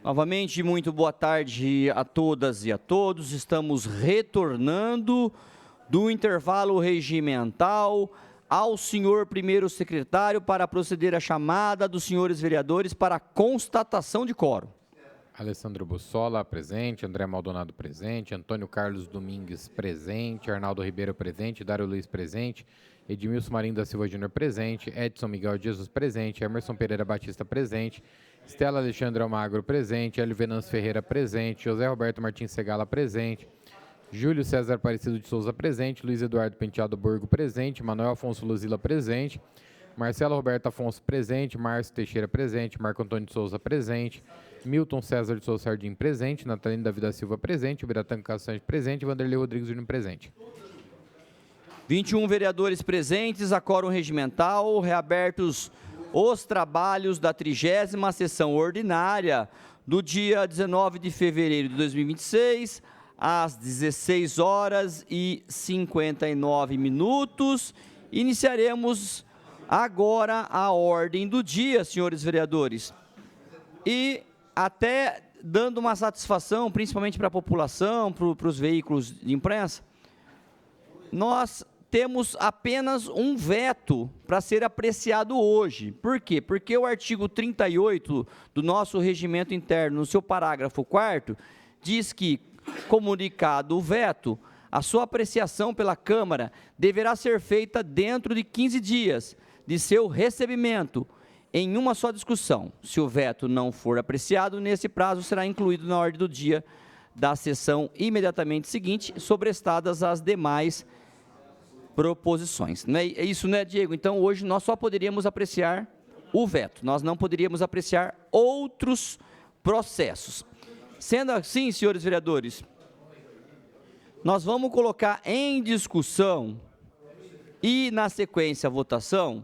Novamente, muito boa tarde a todas e a todos. Estamos retornando do intervalo regimental ao senhor primeiro secretário para proceder à chamada dos senhores vereadores para constatação de quórum. Alessandro Bussola, presente. André Maldonado, presente. Antônio Carlos Domingues, presente. Arnaldo Ribeiro, presente. Dário Luiz, presente. Edmilson Marinho da Silva Júnior, presente. Edson Miguel de Jesus, presente. Emerson Pereira Batista, presente. Estela Alexandre Almagro, presente. Hélio Venâncio Ferreira, presente. José Roberto Martins Segala, presente. Júlio César Aparecido de Souza, presente. Luiz Eduardo Penteado Borgo, presente. Manuel Afonso Luzila, presente. Marcelo Roberto Afonso, presente. Márcio Teixeira, presente. Marco Antônio de Souza, presente. Milton César de Souza Sardim, presente. Natalino da Vida Silva, presente. Biratã Castanho, presente. Vanderlei Rodrigues Júnior, presente. 21 vereadores presentes, a quórum regimental, reabertos os trabalhos da 30ª sessão ordinária do dia 19 de fevereiro de 2026, às 16 horas e 59 minutos. Iniciaremos agora a ordem do dia, senhores vereadores. E até dando uma satisfação, principalmente para a população, para os veículos de imprensa, nós temos apenas um veto para ser apreciado hoje. Por quê? Porque o artigo 38 do nosso regimento interno, no seu parágrafo 4º, diz que, comunicado o veto, a sua apreciação pela Câmara deverá ser feita dentro de 15 dias de seu recebimento, em uma só discussão. Se o veto não for apreciado, nesse prazo será incluído na ordem do dia da sessão imediatamente seguinte, sobrestadas as demais proposições. Não é isso, né, Diego? Então, hoje nós só poderíamos apreciar o veto, nós não poderíamos apreciar outros processos. Sendo assim, senhores vereadores, nós vamos colocar em discussão e, na sequência, a votação,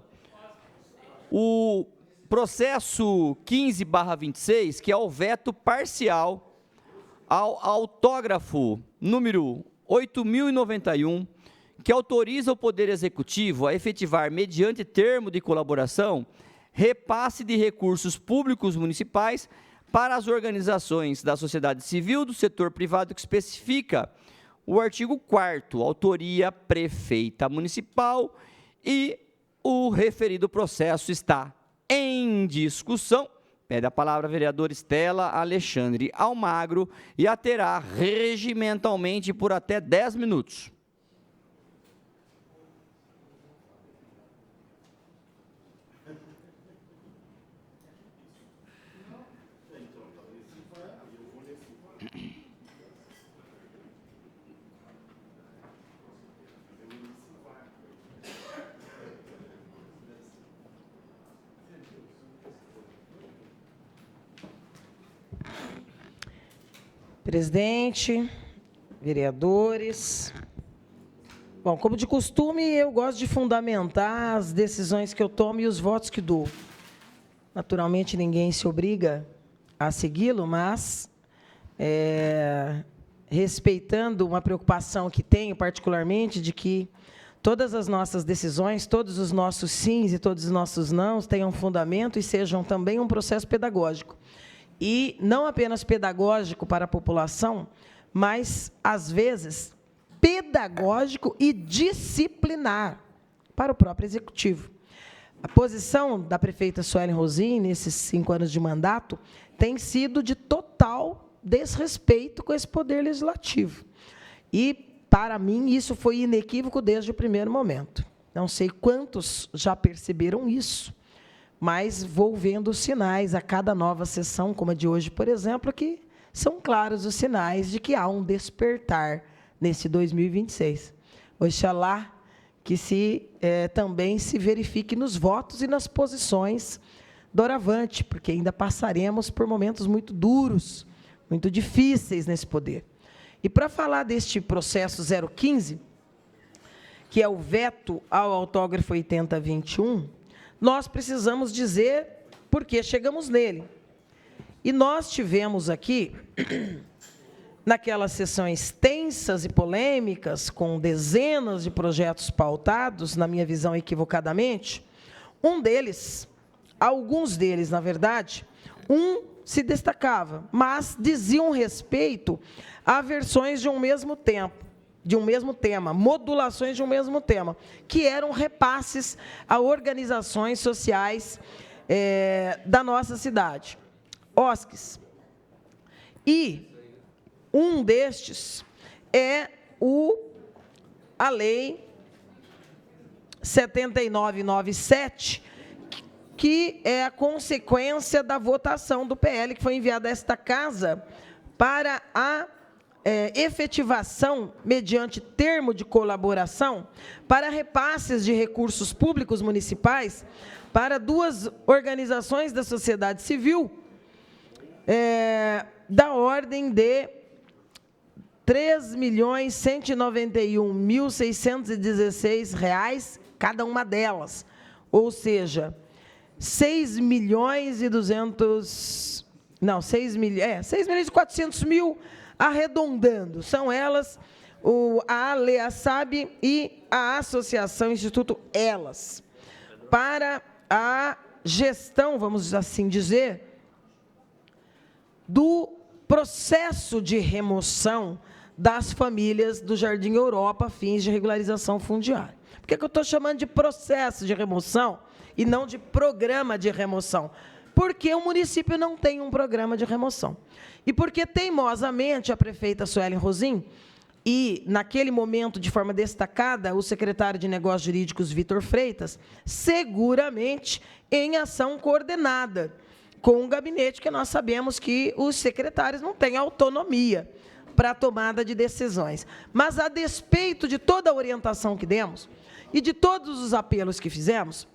o processo 15/26, que é o veto parcial ao autógrafo número 8091, que autoriza o Poder Executivo a efetivar, mediante termo de colaboração, repasse de recursos públicos municipais para as organizações da sociedade civil do setor privado, que especifica o artigo 4º, autoria prefeita municipal, e o referido processo está em discussão. Pede a palavra a vereadora Estela Alexandre Almagro e a terá regimentalmente por até 10 minutos. Presidente, vereadores. Bom, como de costume, eu gosto de fundamentar as decisões que eu tomo e os votos que dou. Naturalmente, ninguém se obriga a segui-lo, mas, respeitando uma preocupação que tenho, particularmente, de que todas as nossas decisões, todos os nossos sims e todos os nossos nãos tenham fundamento e sejam também um processo pedagógico. E não apenas pedagógico para a população, mas, às vezes, pedagógico e disciplinar para o próprio Executivo. A posição da prefeita Suelen Rosim, nesses 5 anos de mandato, tem sido de total desrespeito com esse poder legislativo. E, para mim, isso foi inequívoco desde o primeiro momento. Não sei quantos já perceberam isso, mas vou vendo os sinais a cada nova sessão, como a de hoje, por exemplo, que são claros os sinais de que há um despertar nesse 2026. Oxalá que também se verifique nos votos e nas posições doravante, porque ainda passaremos por momentos muito duros, muito difíceis nesse poder. E para falar deste processo 015, que é o veto ao autógrafo 8021, nós precisamos dizer por que chegamos nele. E nós tivemos aqui, naquelas sessões tensas e polêmicas, com dezenas de projetos pautados, na minha visão equivocadamente, alguns deles, na verdade, se destacava, mas diziam respeito a versões de um mesmo tema, modulações de um mesmo tema, que eram repasses a organizações sociais da nossa cidade, OSCs. E um destes é a Lei 7997, que é a consequência da votação do PL, que foi enviada a esta casa para a efetivação, mediante termo de colaboração, para repasses de recursos públicos municipais para 2 organizações da sociedade civil, da ordem de R$ 3.191.616 cada uma delas, ou seja, 6.400.000, arredondando. São elas, a ALEASAB e a Associação Instituto Elas, para a gestão, vamos assim dizer, do processo de remoção das famílias do Jardim Europa, a fins de regularização fundiária. Por que eu estou chamando de processo de remoção e não de programa de remoção? Porque o município não tem um programa de remoção. E porque, teimosamente, a prefeita Suelen Rosim e, naquele momento, de forma destacada, o secretário de Negócios Jurídicos, Vitor Freitas, seguramente em ação coordenada com o gabinete, que nós sabemos que os secretários não têm autonomia para a tomada de decisões. Mas, a despeito de toda a orientação que demos e de todos os apelos que fizemos,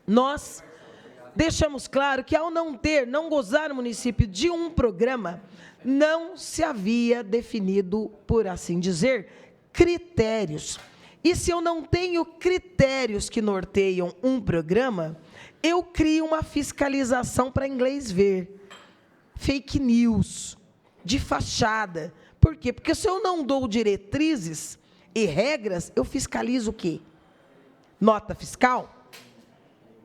nós deixamos claro que, ao não gozar o município de um programa, não se havia definido, por assim dizer, critérios. E se eu não tenho critérios que norteiam um programa, eu crio uma fiscalização para inglês ver. Fake news, de fachada. Por quê? Porque se eu não dou diretrizes e regras, eu fiscalizo o quê? Nota fiscal?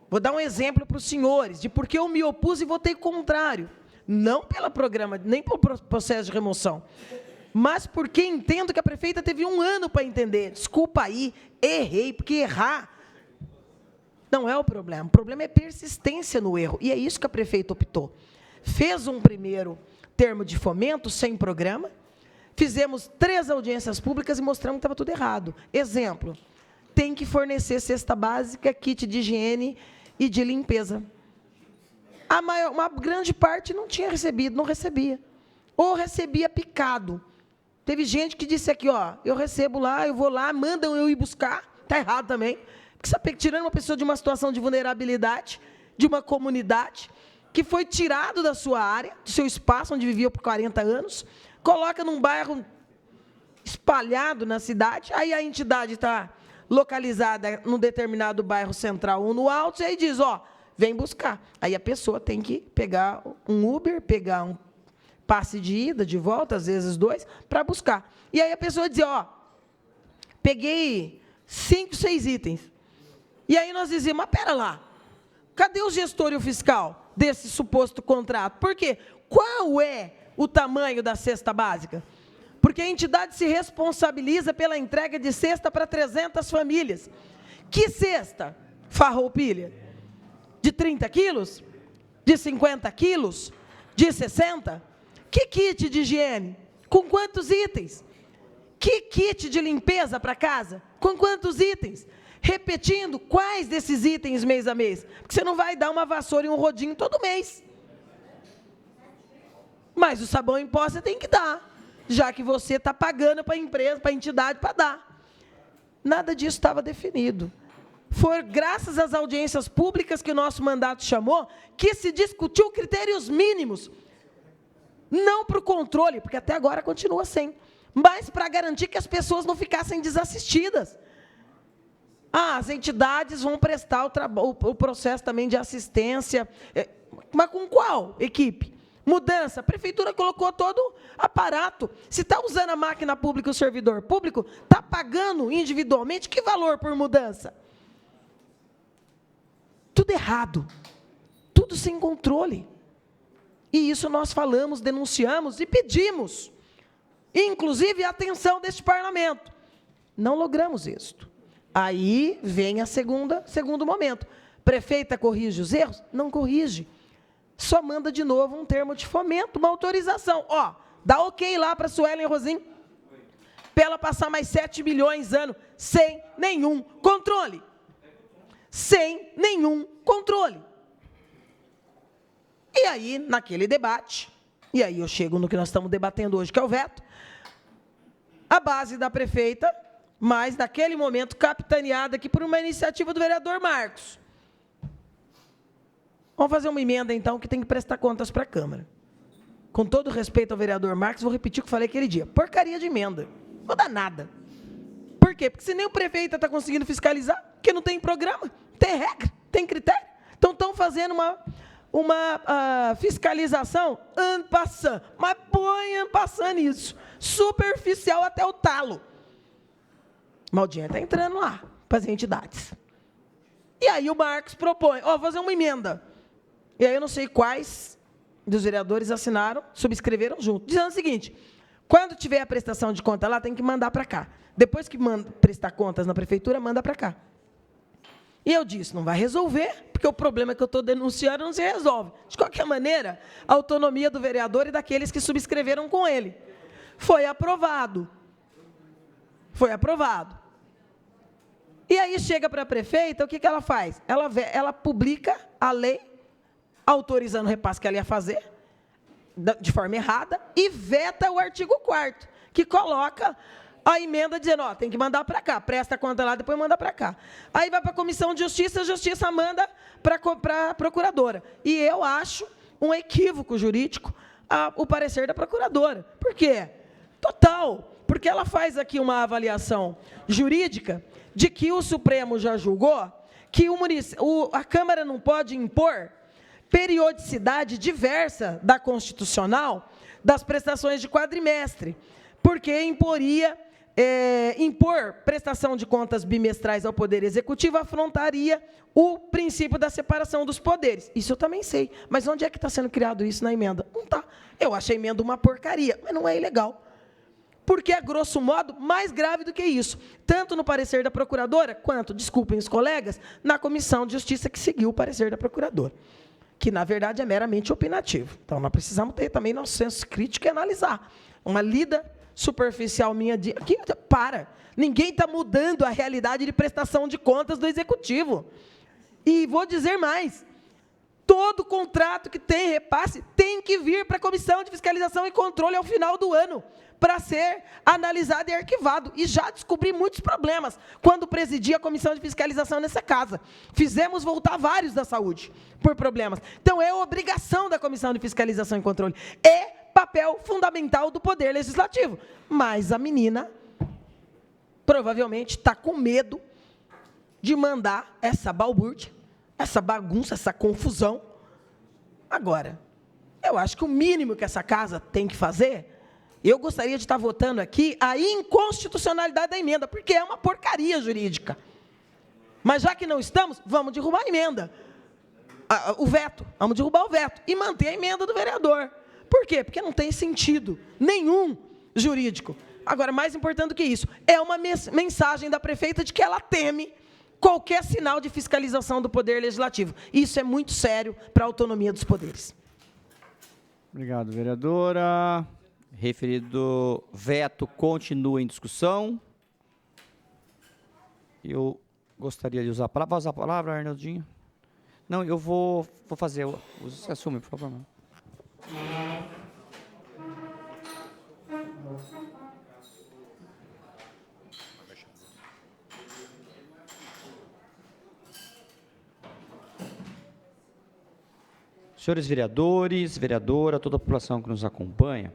Vou dar um exemplo para os senhores de por que eu me opus e votei contrário. Não pelo programa, nem pelo processo de remoção, mas porque entendo que a prefeita teve 1 ano para entender. Desculpa aí, errei, porque errar não é o problema é persistência no erro, e é isso que a prefeita optou. Fez um primeiro termo de fomento sem programa, fizemos 3 audiências públicas e mostramos que estava tudo errado. Exemplo, tem que fornecer cesta básica, kit de higiene e de limpeza. Uma grande parte não tinha recebido, não recebia. Ou recebia picado. Teve gente que disse aqui, ó, eu recebo lá, eu vou lá, mandam eu ir buscar. Está errado também. Porque você está tirando uma pessoa de uma situação de vulnerabilidade, de uma comunidade, que foi tirado da sua área, do seu espaço, onde vivia por 40 anos, coloca num bairro espalhado na cidade, aí a entidade está localizada num determinado bairro central ou no alto, e aí diz, ó, vem buscar. Aí a pessoa tem que pegar um Uber, pegar um passe de ida, de volta, às vezes 2, para buscar. E aí a pessoa diz, ó, peguei 5, 6 itens. E aí nós dizíamos, mas pera lá, cadê o gestor e o fiscal desse suposto contrato? Por quê? Qual é o tamanho da cesta básica? Porque a entidade se responsabiliza pela entrega de cesta para 300 famílias. Que cesta? Farroupilha? De 30 quilos? De 50 quilos? De 60? Que kit de higiene? Com quantos itens? Que kit de limpeza para casa? Com quantos itens? Repetindo, quais desses itens mês a mês? Porque você não vai dar uma vassoura e um rodinho todo mês. Mas o sabão em pó você tem que dar, já que você está pagando para a empresa, para a entidade, para dar. Nada disso estava definido. Foi graças às audiências públicas que o nosso mandato chamou, que se discutiu critérios mínimos. Não para o controle, porque até agora continua sem, mas para garantir que as pessoas não ficassem desassistidas. As entidades vão prestar o processo também de assistência, mas com qual equipe? Mudança, a prefeitura colocou todo o aparato. Se está usando a máquina pública e o servidor público, está pagando individualmente, que valor por mudança? Tudo errado, tudo sem controle. E isso nós falamos, denunciamos e pedimos, inclusive a atenção deste parlamento. Não logramos êxito. Aí vem segundo momento. Prefeita corrige os erros? Não corrige. Só manda de novo um termo de fomento, uma autorização. Ó, dá ok lá para a Suelen Rosim, para ela passar mais 7 milhões ano, sem nenhum controle. Sem nenhum controle. E aí, naquele debate, e aí eu chego no que nós estamos debatendo hoje, que é o veto, a base da prefeita, mas naquele momento capitaneada aqui por uma iniciativa do vereador Marcos. Vamos fazer uma emenda, então, que tem que prestar contas para a Câmara. Com todo respeito ao vereador Marcos, vou repetir o que falei aquele dia. Porcaria de emenda. Não dá nada. Por quê? Porque se nem o prefeito está conseguindo fiscalizar, porque não tem programa, tem regra, tem critério. Então, estão fazendo uma fiscalização en passant, mas põe en passant nisso. Superficial até o talo. Maldinha está entrando lá, para as entidades. E aí o Marcos propõe, fazer uma emenda. E aí eu não sei quais dos vereadores assinaram, subscreveram junto, dizendo o seguinte: quando tiver a prestação de conta lá, tem que mandar para cá. Depois que prestar contas na prefeitura, manda para cá. E eu disse, não vai resolver, porque o problema que eu estou denunciando não se resolve. De qualquer maneira, a autonomia do vereador e daqueles que subscreveram com ele. Foi aprovado. Foi aprovado. E aí chega para a prefeita, o que ela faz? Ela publica a lei, autorizando o repasse que ela ia fazer, de forma errada, e veta o artigo 4º, que coloca a emenda dizendo, tem que mandar para cá, presta a conta lá, depois manda para cá. Aí vai para a Comissão de Justiça, a Justiça manda para a Procuradora. E eu acho um equívoco jurídico o parecer da Procuradora. Por quê? Total, porque ela faz aqui uma avaliação jurídica de que o Supremo já julgou que a Câmara não pode impor periodicidade diversa da constitucional das prestações de quadrimestre, porque impor prestação de contas bimestrais ao Poder Executivo afrontaria o princípio da separação dos poderes. Isso eu também sei, mas onde é que está sendo criado isso na emenda? Não está. Eu acho a emenda uma porcaria, mas não é ilegal. Porque é, grosso modo, mais grave do que isso, tanto no parecer da Procuradora, quanto, desculpem os colegas, na Comissão de Justiça que seguiu o parecer da Procuradora, que, na verdade, é meramente opinativo. Então, nós precisamos ter também nosso senso crítico e analisar. Uma lida superficial minha de... Aqui, ninguém está mudando a realidade de prestação de contas do Executivo. E vou dizer mais, todo contrato que tem repasse tem que vir para a Comissão de Fiscalização e Controle ao final do ano, para ser analisado e arquivado. E já descobri muitos problemas quando presidi a Comissão de Fiscalização nessa casa. Fizemos voltar vários da saúde por problemas. Então, é obrigação da Comissão de Fiscalização e Controle. É papel fundamental do Poder Legislativo. Mas a menina provavelmente está com medo de mandar essa balbúrdia, essa bagunça, essa confusão. Agora, eu acho que o mínimo que essa casa tem que fazer... Eu gostaria de estar votando aqui a inconstitucionalidade da emenda, porque é uma porcaria jurídica. Mas já que não estamos, vamos derrubar a emenda. O veto, vamos derrubar o veto e manter a emenda do vereador. Por quê? Porque não tem sentido nenhum jurídico. Agora, mais importante do que isso, é uma mensagem da prefeita de que ela teme qualquer sinal de fiscalização do Poder Legislativo. Isso é muito sério para a autonomia dos poderes. Obrigado, vereadora. Referido veto continua em discussão. Eu gostaria de usar a palavra. Vai usar a palavra, Arnaldinho? Não, eu vou fazer. Você assume, por favor. Senhores vereadores, vereadora, toda a população que nos acompanha,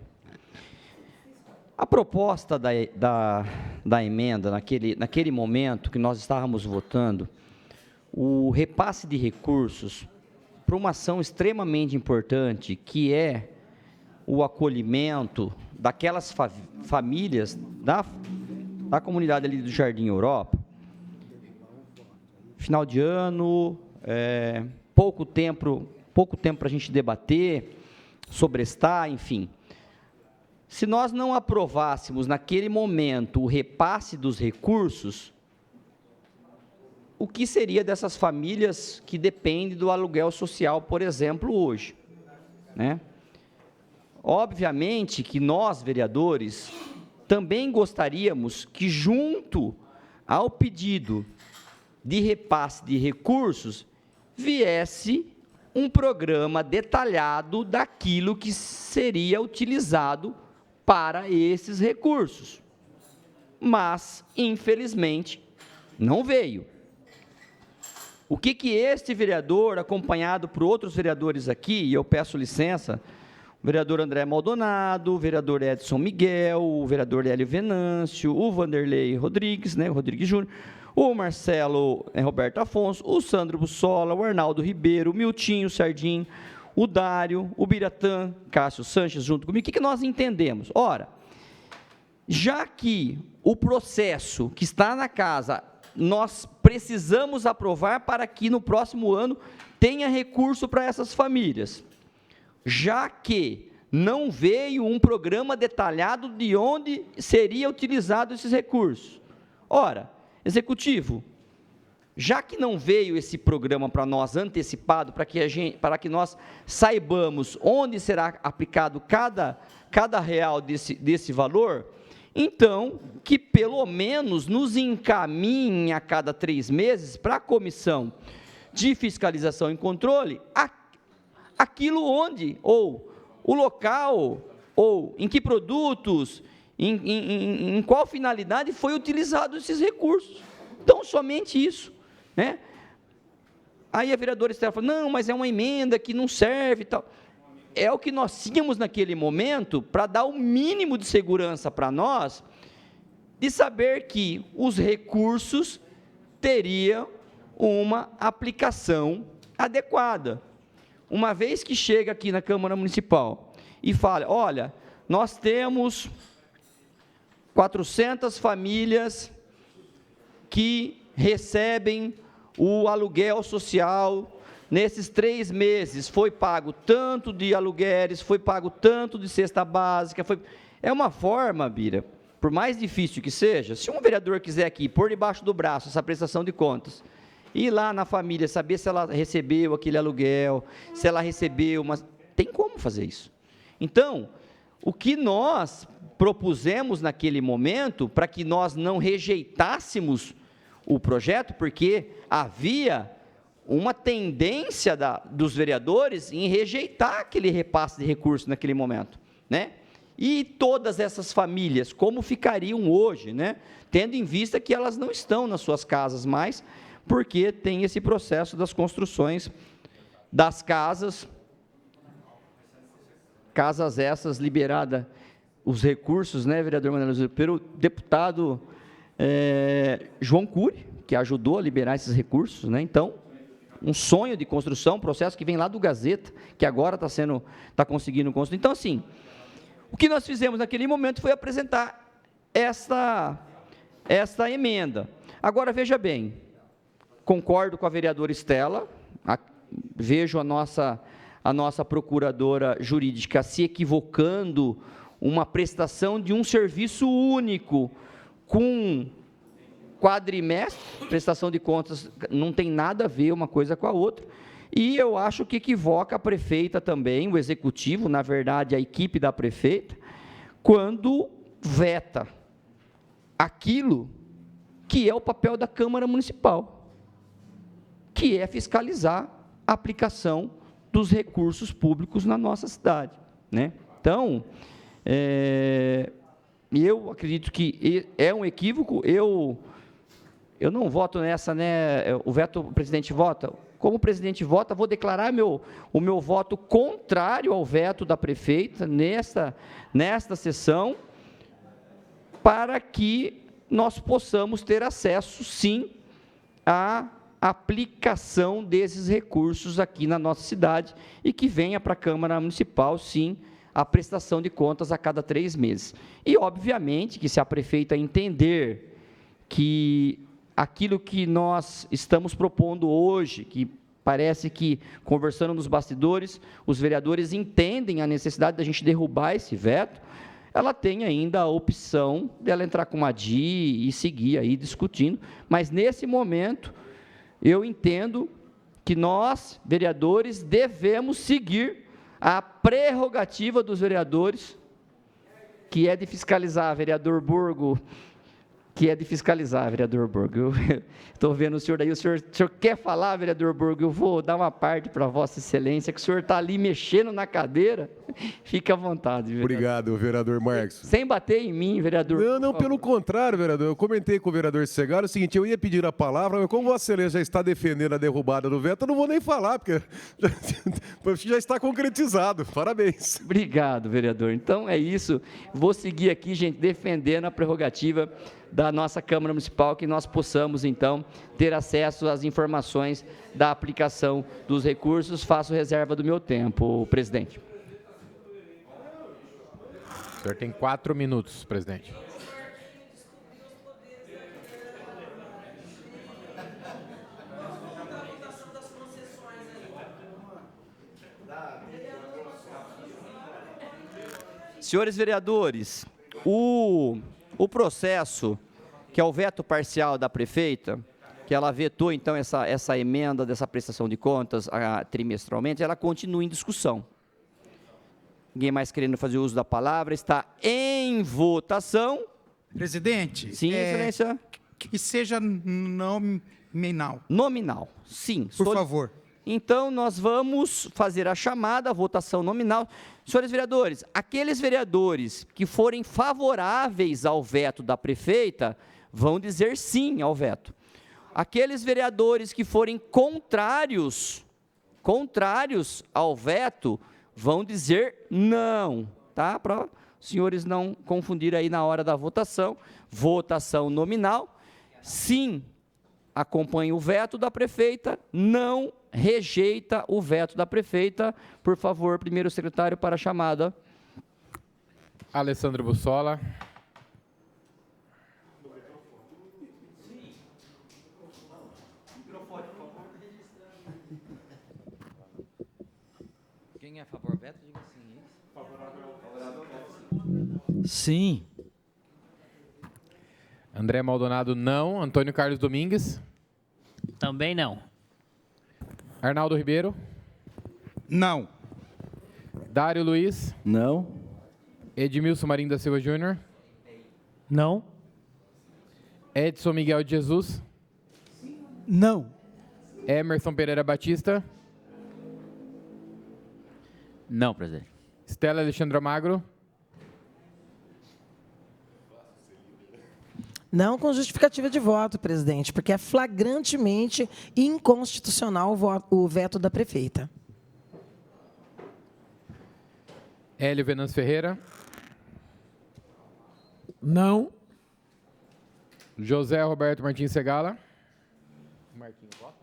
a proposta da emenda, naquele momento que nós estávamos votando, o repasse de recursos para uma ação extremamente importante, que é o acolhimento daquelas famílias da comunidade ali do Jardim Europa. Final de ano, pouco tempo para a gente debater, sobrestar, enfim. Se nós não aprovássemos naquele momento o repasse dos recursos, o que seria dessas famílias que dependem do aluguel social, por exemplo, hoje, né? Obviamente que nós, vereadores, também gostaríamos que, junto ao pedido de repasse de recursos, viesse um programa detalhado daquilo que seria utilizado para esses recursos. Mas, infelizmente, não veio. O que este vereador, acompanhado por outros vereadores aqui, e eu peço licença, o vereador André Maldonado, o vereador Edson Miguel, o vereador Hélio Venâncio, o Vanderlei Rodrigues, né, o Rodrigues Júnior, o Marcelo Roberto Afonso, o Sandro Bussola, o Arnaldo Ribeiro, o Miltinho Sardim, o Dário, o Biratã, Cássio Sanches, junto comigo. O que nós entendemos? Ora, já que o processo que está na casa, nós precisamos aprovar para que no próximo ano tenha recurso para essas famílias, já que não veio um programa detalhado de onde seria utilizado esses recursos. Ora, Executivo, já que não veio esse programa para nós antecipado, para que nós saibamos onde será aplicado cada real desse valor, então, que pelo menos nos encaminhe a cada 3 meses para a Comissão de Fiscalização e Controle aquilo onde, ou o local, ou em que produtos, em qual finalidade foi utilizado esses recursos. Então, somente isso, né? Aí a vereadora Estela falou, não, mas é uma emenda que não serve e tal. É o que nós tínhamos naquele momento para dar o mínimo de segurança para nós, de saber que os recursos teriam uma aplicação adequada. Uma vez que chega aqui na Câmara Municipal e fala, olha, nós temos 400 famílias que recebem o aluguel social, nesses 3 meses foi pago tanto de aluguéis, foi pago tanto de cesta básica, é uma forma, Bira, por mais difícil que seja, se um vereador quiser aqui pôr debaixo do braço essa prestação de contas, ir lá na família, saber se ela recebeu aquele aluguel, se ela recebeu, mas tem como fazer isso. Então, o que nós propusemos naquele momento, para que nós não rejeitássemos o projeto, porque havia uma tendência dos vereadores em rejeitar aquele repasse de recursos naquele momento, né? E todas essas famílias, como ficariam hoje, né? Tendo em vista que elas não estão nas suas casas mais, porque tem esse processo das construções das casas essas liberadas, os recursos, né, vereador Manuel, pelo deputado João Cury, que ajudou a liberar esses recursos, né? Então, um sonho de construção, um processo que vem lá do Gazeta, que agora está conseguindo construir. Então, assim, o que nós fizemos naquele momento foi apresentar esta emenda. Agora, veja bem, concordo com a vereadora Estela, vejo a nossa procuradora jurídica se equivocando, uma prestação de um serviço único, com quadrimestre, prestação de contas não tem nada a ver uma coisa com a outra, e eu acho que equivoca a prefeita também, o executivo, na verdade a equipe da prefeita, quando veta aquilo que é o papel da Câmara Municipal, que é fiscalizar a aplicação dos recursos públicos na nossa cidade, né? Então, eu acredito que é um equívoco, eu não voto nessa, né? O presidente vota. Como o presidente vota, vou declarar o meu voto contrário ao veto da prefeita nesta sessão, para que nós possamos ter acesso, sim, à aplicação desses recursos aqui na nossa cidade e que venha para a Câmara Municipal, sim, a prestação de contas a cada 3 meses. E, obviamente, que se a prefeita entender que aquilo que nós estamos propondo hoje, que parece que, conversando nos bastidores, os vereadores entendem a necessidade da gente derrubar esse veto, ela tem ainda a opção dela entrar com uma DI e seguir aí discutindo, mas nesse momento eu entendo que nós, vereadores, devemos seguir a prerrogativa dos vereadores, que é de fiscalizar, vereador Burgo, Eu estou vendo o senhor aí, o senhor quer falar, vereador Burgo? Eu vou dar uma parte para Vossa Excelência, que o senhor está ali mexendo na cadeira, fique à vontade, vereador. Obrigado, vereador Marcos. Sem bater em mim, vereador. Não, pelo contrário, vereador. Eu comentei com o vereador Segar o seguinte, eu ia pedir a palavra, mas como Vossa Excelência já está defendendo a derrubada do veto, eu não vou nem falar, porque já está concretizado. Parabéns. Obrigado, vereador. Então, é isso. Vou seguir aqui, gente, defendendo a prerrogativa da nossa Câmara Municipal, que nós possamos, então, ter acesso às informações da aplicação dos recursos. Faço reserva do meu tempo, presidente. O senhor tem 4 minutos, presidente. Senhores vereadores, o processo, que é o veto parcial da prefeita, que ela vetou, então, essa emenda dessa prestação de contas trimestralmente, ela continua em discussão. Ninguém mais querendo fazer uso da palavra, está em votação. Presidente. Sim, excelência. Que seja nominal. Nominal, sim. Por favor. Então, nós vamos fazer a chamada, a votação nominal. Senhores vereadores, aqueles vereadores que forem favoráveis ao veto da prefeita, vão dizer sim ao veto. Aqueles vereadores que forem contrários ao veto, vão dizer não, tá? Para os senhores não confundirem aí na hora da votação. Votação nominal, sim, acompanha o veto da prefeita, não rejeita o veto da prefeita. Por favor, primeiro secretário, para a chamada. Alessandro Bussola. Quem é a favor do veto, diga sim. Favorável ao veto. Sim. André Maldonado, não. Antônio Carlos Domingues. Também não. Arnaldo Ribeiro. Não. Dário Luiz. Não. Edmilson Marinho da Silva Júnior. Não. Edson Miguel de Jesus. Não. Emerson Pereira Batista. Não, presidente. Estela Alexandre Magro. Não com justificativa de voto, presidente, porque é flagrantemente inconstitucional o veto da prefeita. Hélio Venâncio Ferreira. Não. José Roberto Martins Segala. Marquinhos, vota?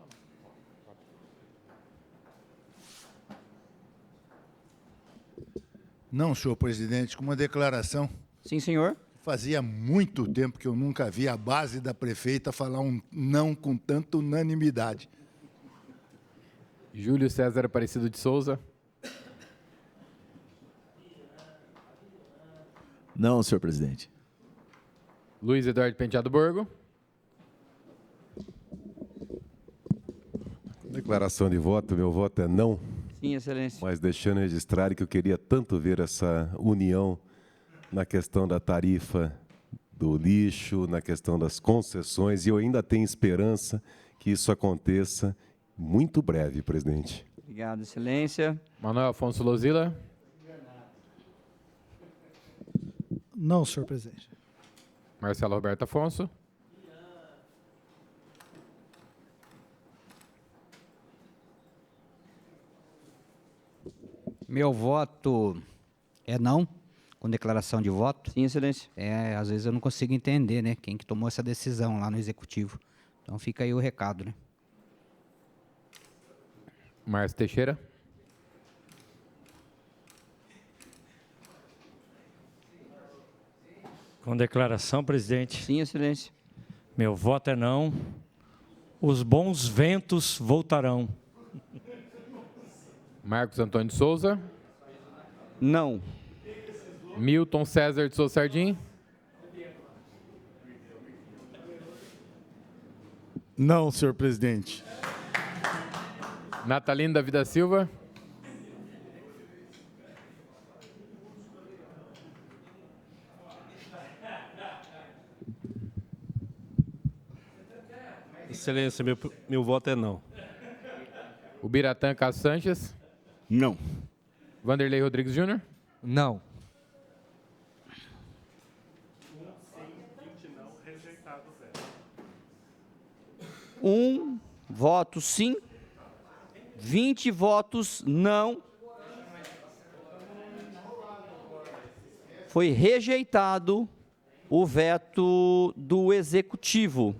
Não, senhor presidente, com uma declaração. Sim, senhor. Fazia muito tempo que eu nunca vi a base da prefeita falar um não com tanta unanimidade. Júlio César Aparecido de Souza. Não, senhor presidente. Luiz Eduardo Penteado Borgo. Declaração de voto, meu voto é não. Sim, excelência. Mas deixando registrar que eu queria tanto ver essa união na questão da tarifa do lixo, na questão das concessões, e eu ainda tenho esperança que isso aconteça muito breve, presidente. Obrigado, excelência. Manuel Afonso Lozila. Não, senhor presidente. Marcelo Roberto Afonso. Meu voto é não, com declaração de voto. Sim, excelência. Às vezes eu não consigo entender, né, quem que tomou essa decisão lá no Executivo. Então fica aí o recado, né. Márcio Teixeira. Com declaração, presidente. Sim, excelência. Meu voto é não. Os bons ventos voltarão. Marcos Antônio de Souza. Não. Milton César de Souza Sardim. Não, senhor presidente. Natalino da Vida Silva. Excelência, meu voto é não. Ubiratã Castro Sanches. Não. Vanderlei Rodrigues Júnior. Não. Um voto sim, 20 votos não. Foi rejeitado o veto do Executivo.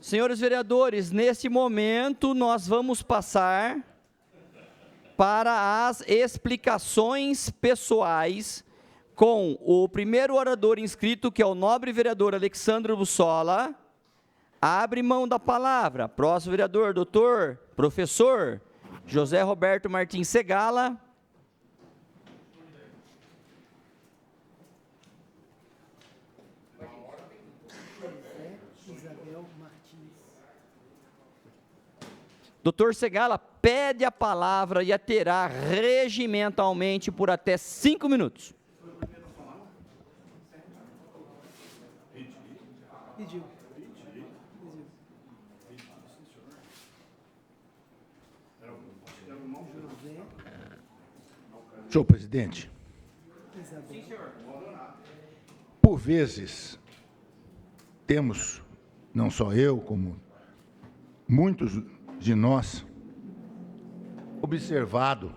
Senhores vereadores, neste momento nós vamos passar para as explicações pessoais com o primeiro orador inscrito, que é o nobre vereador Alexandre Bussola. Abre mão da palavra. Próximo vereador, doutor, professor José Roberto Martins Segala. Doutor Segala pede a palavra e a terá regimentalmente por até 5 minutos. Senhor presidente, por vezes, temos, não só eu, como muitos de nós, observado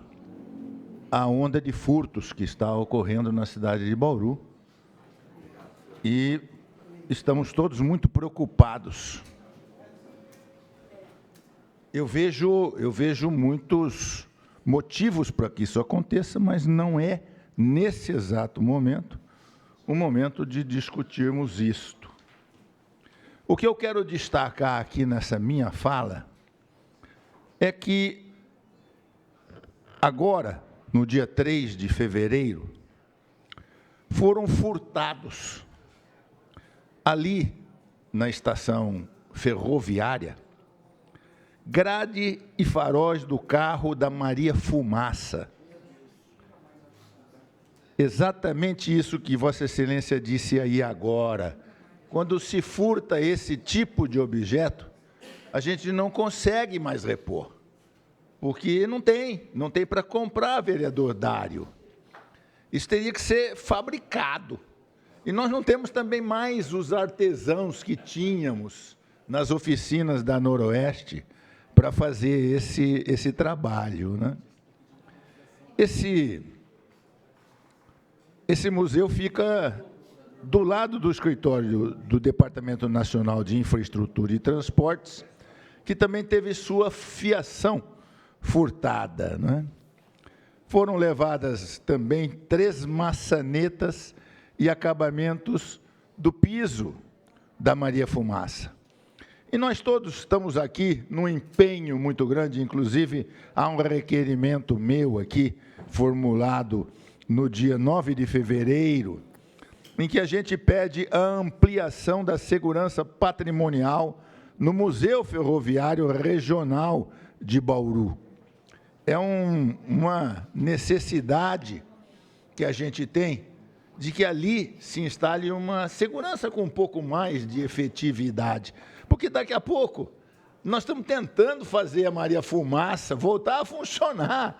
a onda de furtos que está ocorrendo na cidade de Bauru e estamos todos muito preocupados. Eu vejo muitos motivos para que isso aconteça, mas não é, nesse exato momento, o momento de discutirmos isto. O que eu quero destacar aqui nessa minha fala é que agora, no dia 3 de fevereiro, foram furtados ali na estação ferroviária grade e faróis do carro da Maria Fumaça. Exatamente isso que Vossa Excelência disse aí agora. Quando se furta esse tipo de objeto, a gente não consegue mais repor, porque não tem para comprar, vereador Dário. Isso teria que ser fabricado. E nós não temos também mais os artesãos que tínhamos nas oficinas da Noroeste para fazer esse trabalho, né? Esse museu fica do lado do escritório do Departamento Nacional de Infraestrutura e Transportes, que também teve sua fiação furtada, né? Foram levadas também 3 maçanetas e acabamentos do piso da Maria Fumaça. E nós todos estamos aqui num empenho muito grande, inclusive há um requerimento meu aqui, formulado no dia 9 de fevereiro, em que a gente pede a ampliação da segurança patrimonial no Museu Ferroviário Regional de Bauru. É uma necessidade que a gente tem de que ali se instale uma segurança com um pouco mais de efetividade. Porque daqui a pouco nós estamos tentando fazer a Maria Fumaça voltar a funcionar.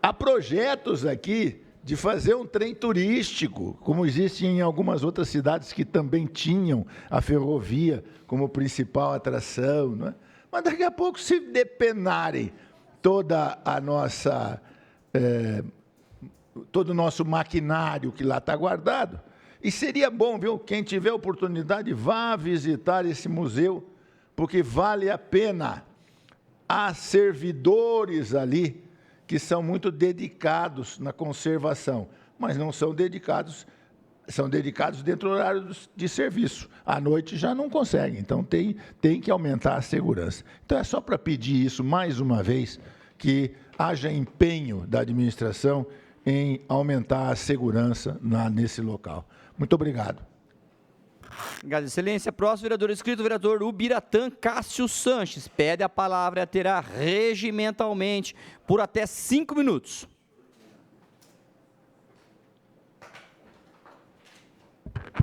Há projetos aqui de fazer um trem turístico, como existe em algumas outras cidades que também tinham a ferrovia como principal atração, não é? Mas daqui a pouco, se depenarem toda a nossa, todo o nosso maquinário que lá está guardado, e seria bom, viu, quem tiver oportunidade, vá visitar esse museu, porque vale a pena. Há servidores ali que são muito dedicados na conservação, mas não são dedicados são dedicados dentro do horário de serviço. À noite já não conseguem, então tem que aumentar a segurança. Então é só para pedir isso mais uma vez, que haja empenho da administração em aumentar a segurança nesse local. Muito obrigado. Obrigado, excelência. Próximo vereador inscrito, vereador Ubiratã Cássio Sanches. Pede a palavra e terá regimentalmente por até 5 minutos.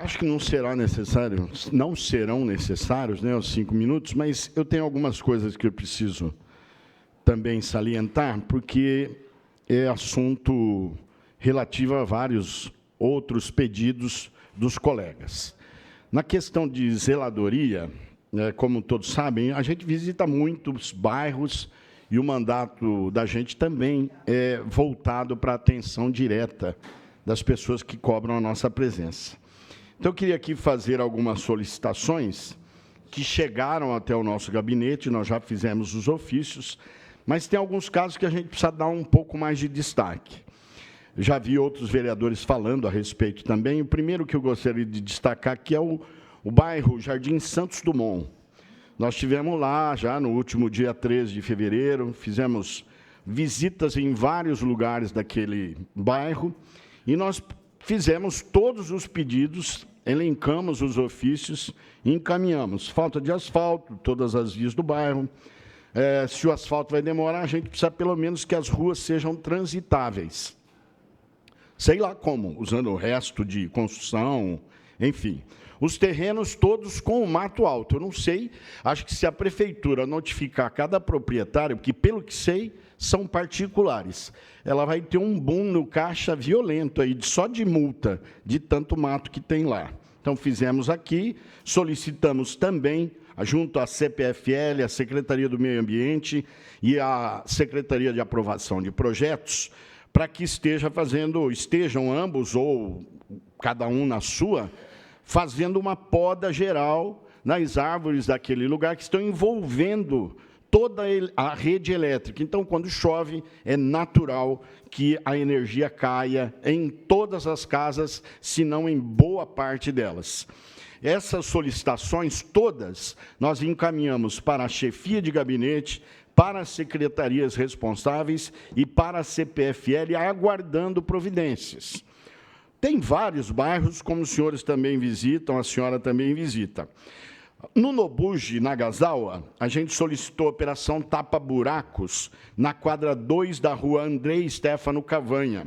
Acho que não serão necessários, né, os 5 minutos, mas eu tenho algumas coisas que eu preciso também salientar, porque é assunto relativo a vários outros pedidos dos colegas. Na questão de zeladoria, como todos sabem, a gente visita muitos bairros e o mandato da gente também é voltado para a atenção direta das pessoas que cobram a nossa presença. Então, eu queria aqui fazer algumas solicitações que chegaram até o nosso gabinete, nós já fizemos os ofícios, mas tem alguns casos que a gente precisa dar um pouco mais de destaque. Já vi outros vereadores falando a respeito também. O primeiro que eu gostaria de destacar aqui é o bairro Jardim Santos Dumont. Nós estivemos lá já no último dia 13 de fevereiro, fizemos visitas em vários lugares daquele bairro e nós fizemos todos os pedidos, elencamos os ofícios e encaminhamos. Falta de asfalto, todas as vias do bairro. Se o asfalto vai demorar, a gente precisa pelo menos que as ruas sejam transitáveis. Sei lá como, usando o resto de construção, enfim. Os terrenos todos com o mato alto. Eu não sei, acho que se a prefeitura notificar cada proprietário, que pelo que sei, são particulares, ela vai ter um boom no caixa violento aí, só de multa, de tanto mato que tem lá. Então, fizemos aqui, solicitamos também, junto à CPFL, a Secretaria do Meio Ambiente e a Secretaria de Aprovação de Projetos, para que estejam ambos, ou cada um na sua, fazendo uma poda geral nas árvores daquele lugar que estão envolvendo toda a rede elétrica. Então, quando chove, é natural que a energia caia em todas as casas, se não em boa parte delas. Essas solicitações todas nós encaminhamos para a chefia de gabinete, para as secretarias responsáveis e para a CPFL, aguardando providências. Tem vários bairros, como os senhores também visitam, a senhora também visita. No Nobuji, Nagasawa, a gente solicitou a operação tapa-buracos na quadra 2 da rua André Stefano Cavanha.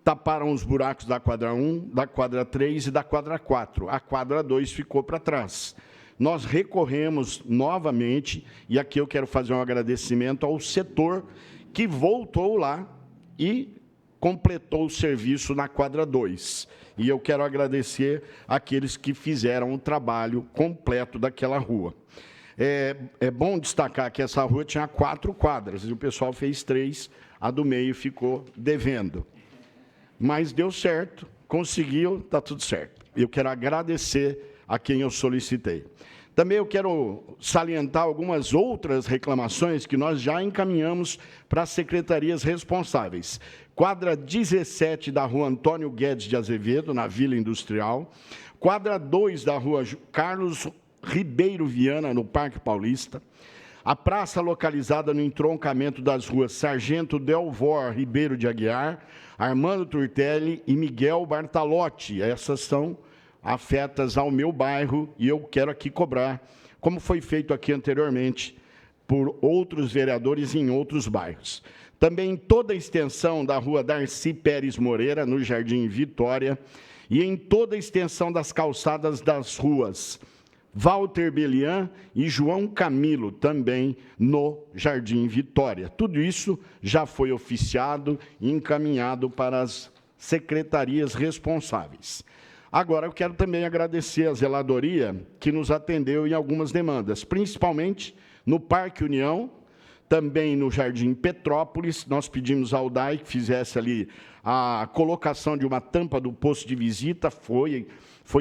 Taparam os buracos da quadra 1, da quadra 3 e da quadra 4. A quadra 2 ficou para trás. Nós recorremos novamente, e aqui eu quero fazer um agradecimento ao setor que voltou lá e completou o serviço na quadra 2. E eu quero agradecer àqueles que fizeram o trabalho completo daquela rua. É bom destacar que essa rua tinha 4 quadras, e o pessoal fez 3, a do meio ficou devendo. Mas deu certo, conseguiu, está tudo certo. Eu quero agradecer a quem eu solicitei. Também eu quero salientar algumas outras reclamações que nós já encaminhamos para as secretarias responsáveis. Quadra 17 da rua Antônio Guedes de Azevedo, na Vila Industrial. Quadra 2 da rua Carlos Ribeiro Viana, no Parque Paulista. A praça localizada no entroncamento das ruas Sargento Delvor Ribeiro de Aguiar, Armando Turtelli e Miguel Bartalotti. Essas são afetas ao meu bairro e eu quero aqui cobrar, como foi feito aqui anteriormente, por outros vereadores em outros bairros. Também em toda a extensão da rua Darcy Pérez Moreira, no Jardim Vitória, e em toda a extensão das calçadas das ruas Walter Belian e João Camilo, também no Jardim Vitória. Tudo isso já foi oficiado e encaminhado para as secretarias responsáveis. Agora, eu quero também agradecer a zeladoria que nos atendeu em algumas demandas, principalmente no Parque União, também no Jardim Petrópolis. Nós pedimos ao DAI que fizesse ali a colocação de uma tampa do posto de visita, foi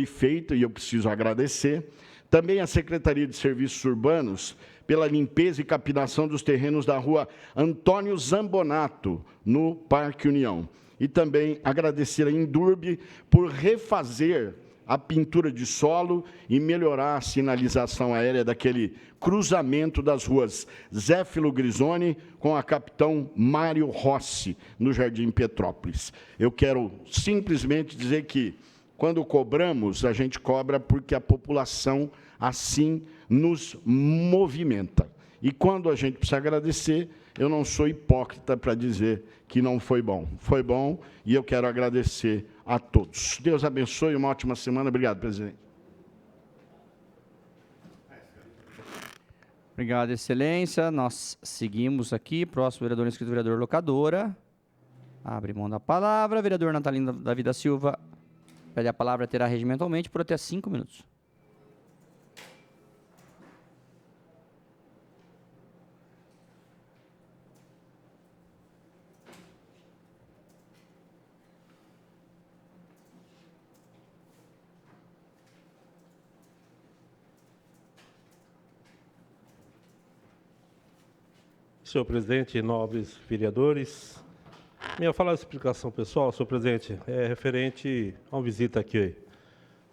feito e eu preciso agradecer. Também a Secretaria de Serviços Urbanos, pela limpeza e capinação dos terrenos da rua Antônio Zambonato, no Parque União. e também agradecer a Indurb por refazer a pintura de solo e melhorar a sinalização aérea daquele cruzamento das ruas Zéfilo Grisoni com a Capitão Mário Rossi, no Jardim Petrópolis. Eu quero simplesmente dizer que, quando cobramos, a gente cobra porque a população assim nos movimenta. E quando a gente precisa agradecer, eu não sou hipócrita para dizer que não foi bom. Foi bom e eu quero agradecer a todos. Deus abençoe, uma ótima semana. Obrigado, presidente. Obrigado, excelência. Nós seguimos aqui. Próximo vereador inscrito, vereador Locadora. Abre mão da palavra. Vereador Natalino Davi da Silva pede a palavra, terá regimentalmente por até 5 minutos. Senhor presidente, nobres vereadores, minha fala de explicação pessoal, senhor presidente, é referente a uma visita que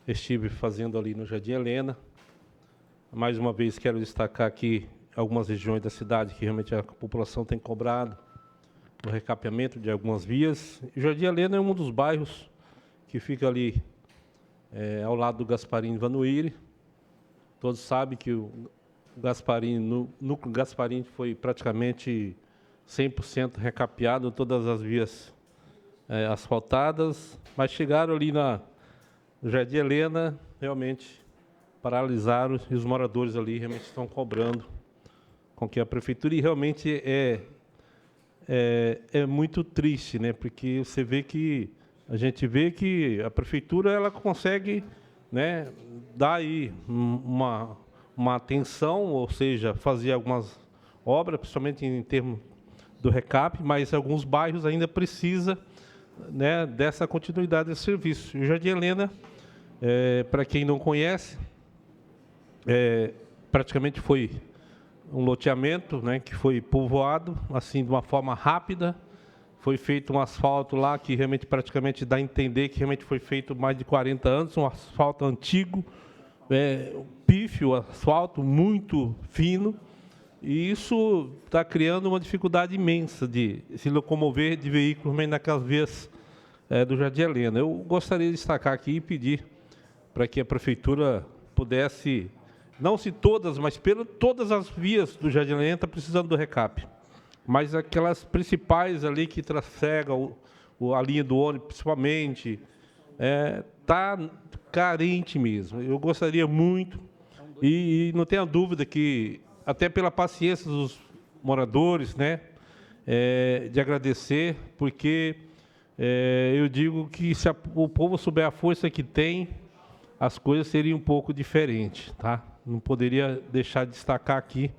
estive fazendo ali no Jardim Helena. Mais uma vez quero destacar aqui algumas regiões da cidade que realmente a população tem cobrado o recapeamento de algumas vias. O Jardim Helena é um dos bairros que fica ali ao lado do Gasparini Vanuiri. Todos sabem que o núcleo Gasparini foi praticamente 100% recapeado, todas as vias asfaltadas, mas chegaram ali no Jardim Helena, realmente paralisaram, e os moradores ali realmente estão cobrando com que a prefeitura, e realmente é muito triste, né? Porque a gente vê que a prefeitura ela consegue, né, dar aí uma atenção, ou seja, fazer algumas obras, principalmente em termos do recap, mas alguns bairros ainda precisam, né, dessa continuidade desse serviço. E o Jardim Helena, para quem não conhece, praticamente foi um loteamento, né, que foi povoado assim de uma forma rápida. Foi feito um asfalto lá que realmente praticamente dá a entender que realmente foi feito mais de 40 anos, um asfalto antigo, pífio, asfalto muito fino, e isso está criando uma dificuldade imensa de se locomover de veículos mesmo naquelas vias do Jardim Helena. Eu gostaria de destacar aqui e pedir para que a prefeitura pudesse, não se todas, mas todas as vias do Jardim Helena estão precisando do recap, mas aquelas principais ali que trafegam a linha do ônibus, principalmente, está carente mesmo. Eu gostaria muito, e não tenha dúvida que, até pela paciência dos moradores, né, de agradecer, porque eu digo que se o povo souber a força que tem, as coisas seriam um pouco diferentes, tá? Não poderia deixar de destacar aqui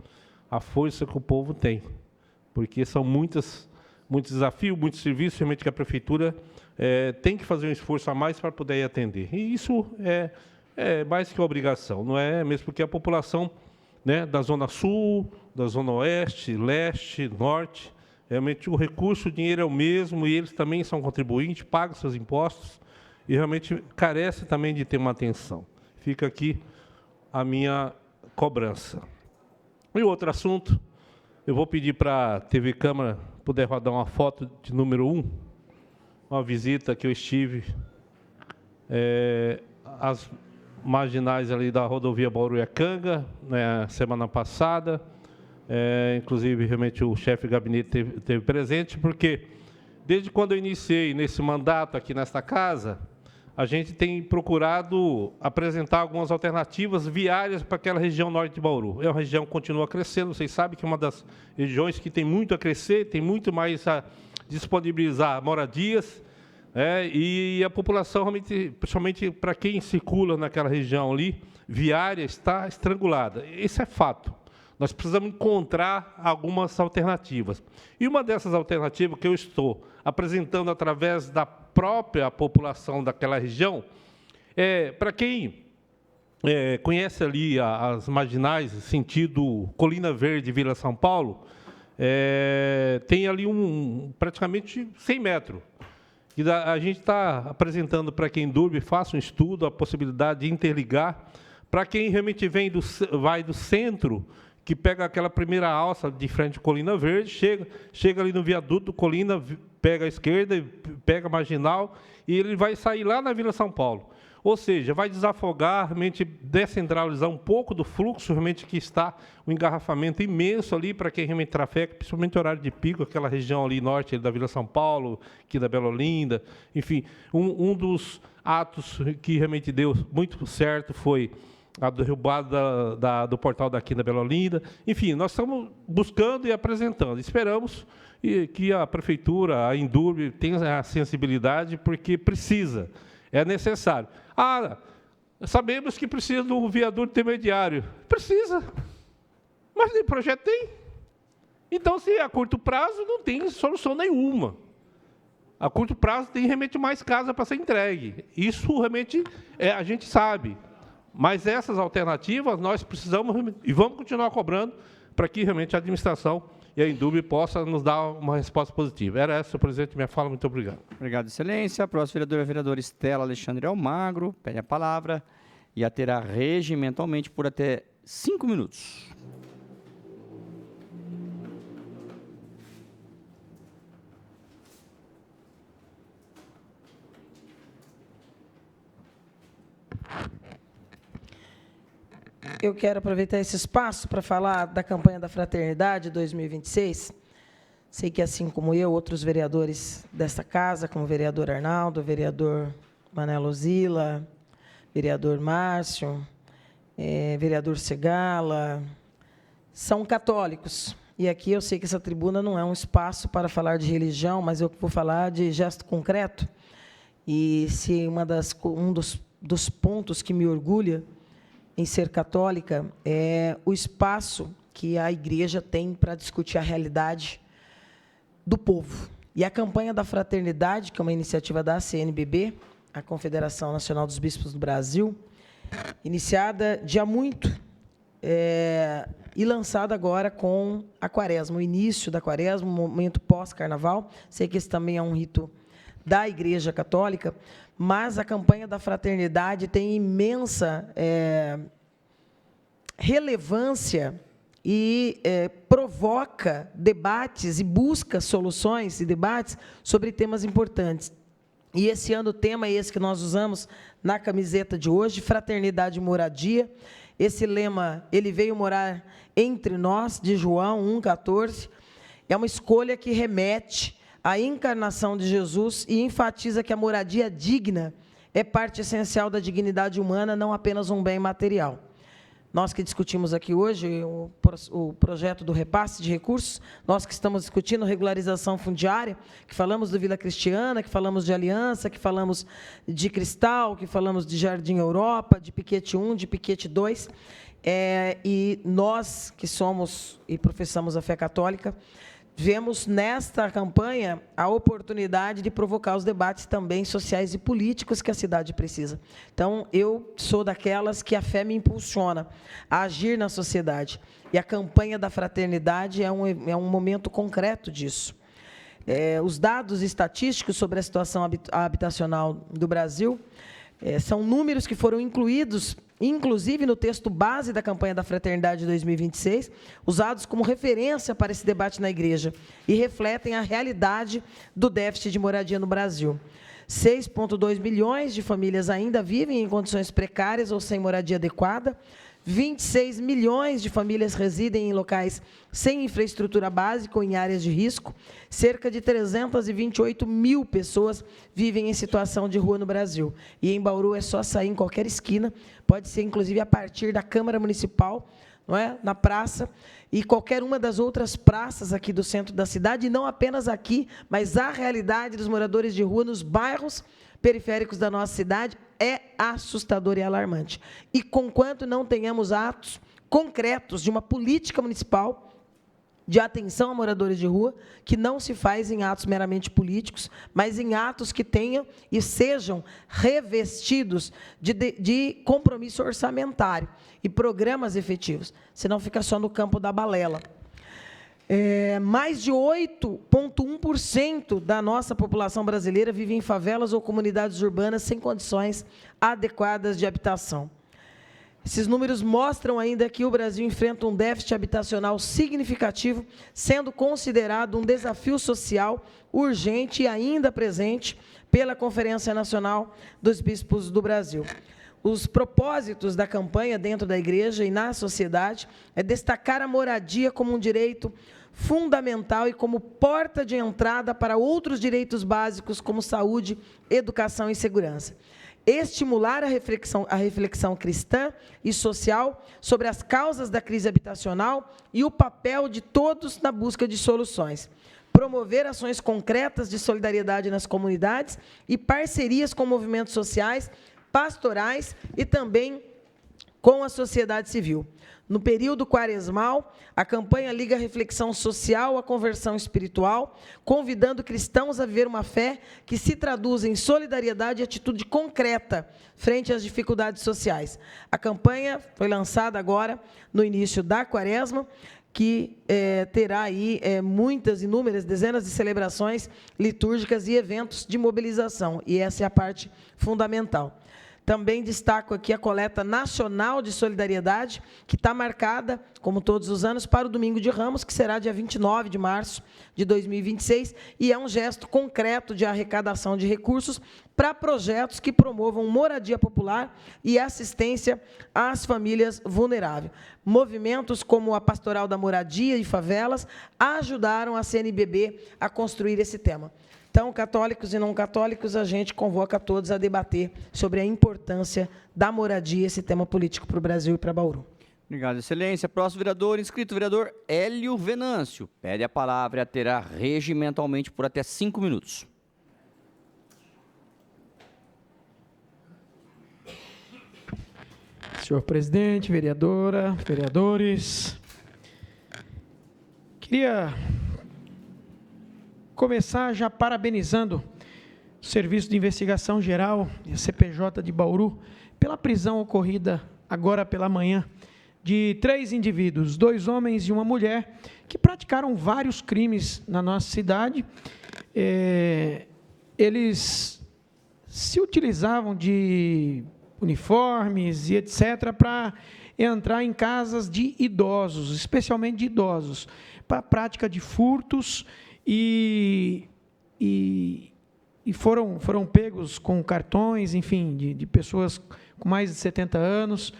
a força que o povo tem, porque são muitos desafios, muitos serviços, realmente que a prefeitura tem que fazer um esforço a mais para poder atender. E isso é mais que obrigação, não é mesmo? Porque a população, né, da Zona Sul, da Zona Oeste, Leste, Norte, realmente o recurso, o dinheiro é o mesmo, e eles também são contribuintes, pagam seus impostos, e realmente carece também de ter uma atenção. Fica aqui a minha cobrança. E outro assunto, eu vou pedir para a TV Câmara poder rodar uma foto de número 1, uma visita que eu estive às marginais ali da rodovia Bauru-Iacanga, né, semana passada. Inclusive, realmente, o chefe de gabinete esteve presente, porque desde quando eu iniciei nesse mandato aqui nesta casa, a gente tem procurado apresentar algumas alternativas viárias para aquela região norte de Bauru. É uma região que continua crescendo, vocês sabem que é uma das regiões que tem muito a crescer, tem muito mais a disponibilizar moradias, e a população, realmente, principalmente para quem circula naquela região ali, viária, está estrangulada. Esse é fato. Nós precisamos encontrar algumas alternativas. E uma dessas alternativas que eu estou apresentando através da própria população daquela região, para quem conhece ali as marginais, sentido Colina Verde, Vila São Paulo, tem ali praticamente 100 metros. E a gente está apresentando para quem dorme, faça um estudo, a possibilidade de interligar. Para quem realmente vai do centro, que pega aquela primeira alça de frente à Colina Verde, chega ali no viaduto Colina, pega a esquerda, pega a Marginal, e ele vai sair lá na Vila São Paulo. Ou seja, vai desafogar, realmente descentralizar um pouco do fluxo, realmente que está um engarrafamento imenso ali para quem realmente trafega, principalmente horário de pico, aquela região ali norte da Vila São Paulo, aqui da Bela Olinda. Enfim, um dos atos que realmente deu muito certo foi a derrubada do portal daqui da Bela Olinda. Enfim, nós estamos buscando e apresentando. Esperamos que a Prefeitura, a Indurb, tenha a sensibilidade, porque precisa. É necessário. Sabemos que precisa do viaduto intermediário. Precisa. Mas nem projeto tem. Então, se é a curto prazo, não tem solução nenhuma. A curto prazo tem realmente mais casa para ser entregue. Isso realmente a gente sabe. Mas essas alternativas nós precisamos e vamos continuar cobrando para que realmente a administração e a Indurb possa nos dar uma resposta positiva. Era essa, senhor presidente, minha fala. Muito obrigado. Obrigado, excelência. A próxima vereadora é a vereadora Estela Alexandre Almagro. Pede a palavra e a terá regimentalmente por até 5 minutos. Eu quero aproveitar esse espaço para falar da campanha da Fraternidade 2026. Sei que, assim como eu, outros vereadores desta casa, como o vereador Arnaldo, o vereador Manelo Zila, vereador Márcio, vereador Segala, são católicos. E aqui eu sei que essa tribuna não é um espaço para falar de religião, mas eu vou falar de gesto concreto. E se um dos pontos que me orgulha em ser católica é o espaço que a igreja tem para discutir a realidade do povo. E a campanha da Fraternidade, que é uma iniciativa da CNBB, a Confederação Nacional dos Bispos do Brasil, iniciada de há muito e lançada agora com a Quaresma, o início da Quaresma, o momento pós-Carnaval. Sei que esse também é um rito da Igreja Católica, mas a campanha da Fraternidade tem imensa relevância e provoca debates e busca soluções e debates sobre temas importantes. E esse ano o tema é esse que nós usamos na camiseta de hoje, Fraternidade e Moradia. Esse lema, ele veio morar entre nós, de João 1,14. É uma escolha que remete à encarnação de Jesus e enfatiza que a moradia digna é parte essencial da dignidade humana, não apenas um bem material. Nós que discutimos aqui hoje o projeto do repasse de recursos, nós que estamos discutindo regularização fundiária, que falamos do Vila Cristiana, que falamos de Aliança, que falamos de Cristal, que falamos de Jardim Europa, de Piquete 1, de Piquete 2, e nós que somos e professamos a fé católica, vemos nesta campanha a oportunidade de provocar os debates também sociais e políticos que a cidade precisa. Então, eu sou daquelas que a fé me impulsiona a agir na sociedade. E a campanha da Fraternidade é um momento concreto disso. Os dados estatísticos sobre a situação habitacional do Brasil são números que foram incluídos, inclusive no texto base da campanha da Fraternidade 2026, usados como referência para esse debate na igreja, e refletem a realidade do déficit de moradia no Brasil. 6,2 milhões de famílias ainda vivem em condições precárias ou sem moradia adequada, 26 milhões de famílias residem em locais sem infraestrutura básica ou em áreas de risco, cerca de 328 mil pessoas vivem em situação de rua no Brasil. E em Bauru é só sair em qualquer esquina, pode ser inclusive a partir da Câmara Municipal, não é? Na praça, e qualquer uma das outras praças aqui do centro da cidade, e não apenas aqui, mas a realidade dos moradores de rua nos bairros periféricos da nossa cidade é assustadora e alarmante. E, conquanto não tenhamos atos concretos de uma política municipal de atenção a moradores de rua, que não se faz em atos meramente políticos, mas em atos que tenham e sejam revestidos de compromisso orçamentário e programas efetivos, senão fica só no campo da balela. Mais de 8,1% da nossa população brasileira vive em favelas ou comunidades urbanas sem condições adequadas de habitação. Esses números mostram ainda que o Brasil enfrenta um déficit habitacional significativo, sendo considerado um desafio social urgente e ainda presente pela Conferência Nacional dos Bispos do Brasil. Os propósitos da campanha dentro da igreja e na sociedade é destacar a moradia como um direito fundamental e como porta de entrada para outros direitos básicos como saúde, educação e segurança. Estimular a reflexão cristã e social sobre as causas da crise habitacional e o papel de todos na busca de soluções. Promover ações concretas de solidariedade nas comunidades e parcerias com movimentos sociais, pastorais e também com a sociedade civil. No período quaresmal, a campanha liga a reflexão social à conversão espiritual, convidando cristãos a viver uma fé que se traduz em solidariedade e atitude concreta frente às dificuldades sociais. A campanha foi lançada agora no início da quaresma, que terá aí inúmeras, dezenas de celebrações litúrgicas e eventos de mobilização, e essa é a parte fundamental. Também destaco aqui a coleta nacional de solidariedade, que está marcada, como todos os anos, para o Domingo de Ramos, que será dia 29 de março de 2026, e é um gesto concreto de arrecadação de recursos para projetos que promovam moradia popular e assistência às famílias vulneráveis. Movimentos como a Pastoral da Moradia e Favelas ajudaram a CNBB a construir esse tema. Então, católicos e não católicos, a gente convoca todos a debater sobre a importância da moradia, esse tema político para o Brasil e para Bauru. Obrigado, excelência. Próximo vereador, inscrito vereador Hélio Venâncio. Pede a palavra e a terá regimentalmente por até 5 minutos. Senhor presidente, vereadora, vereadores, queria começar já parabenizando o Serviço de Investigação Geral e a CPJ de Bauru pela prisão ocorrida agora pela manhã de 3 indivíduos, 2 homens e uma mulher, que praticaram vários crimes na nossa cidade. Eles se utilizavam de uniformes e etc. para entrar em casas de idosos, especialmente de idosos, para a prática de furtos, e foram pegos com cartões, enfim, de pessoas com mais de 70 anos.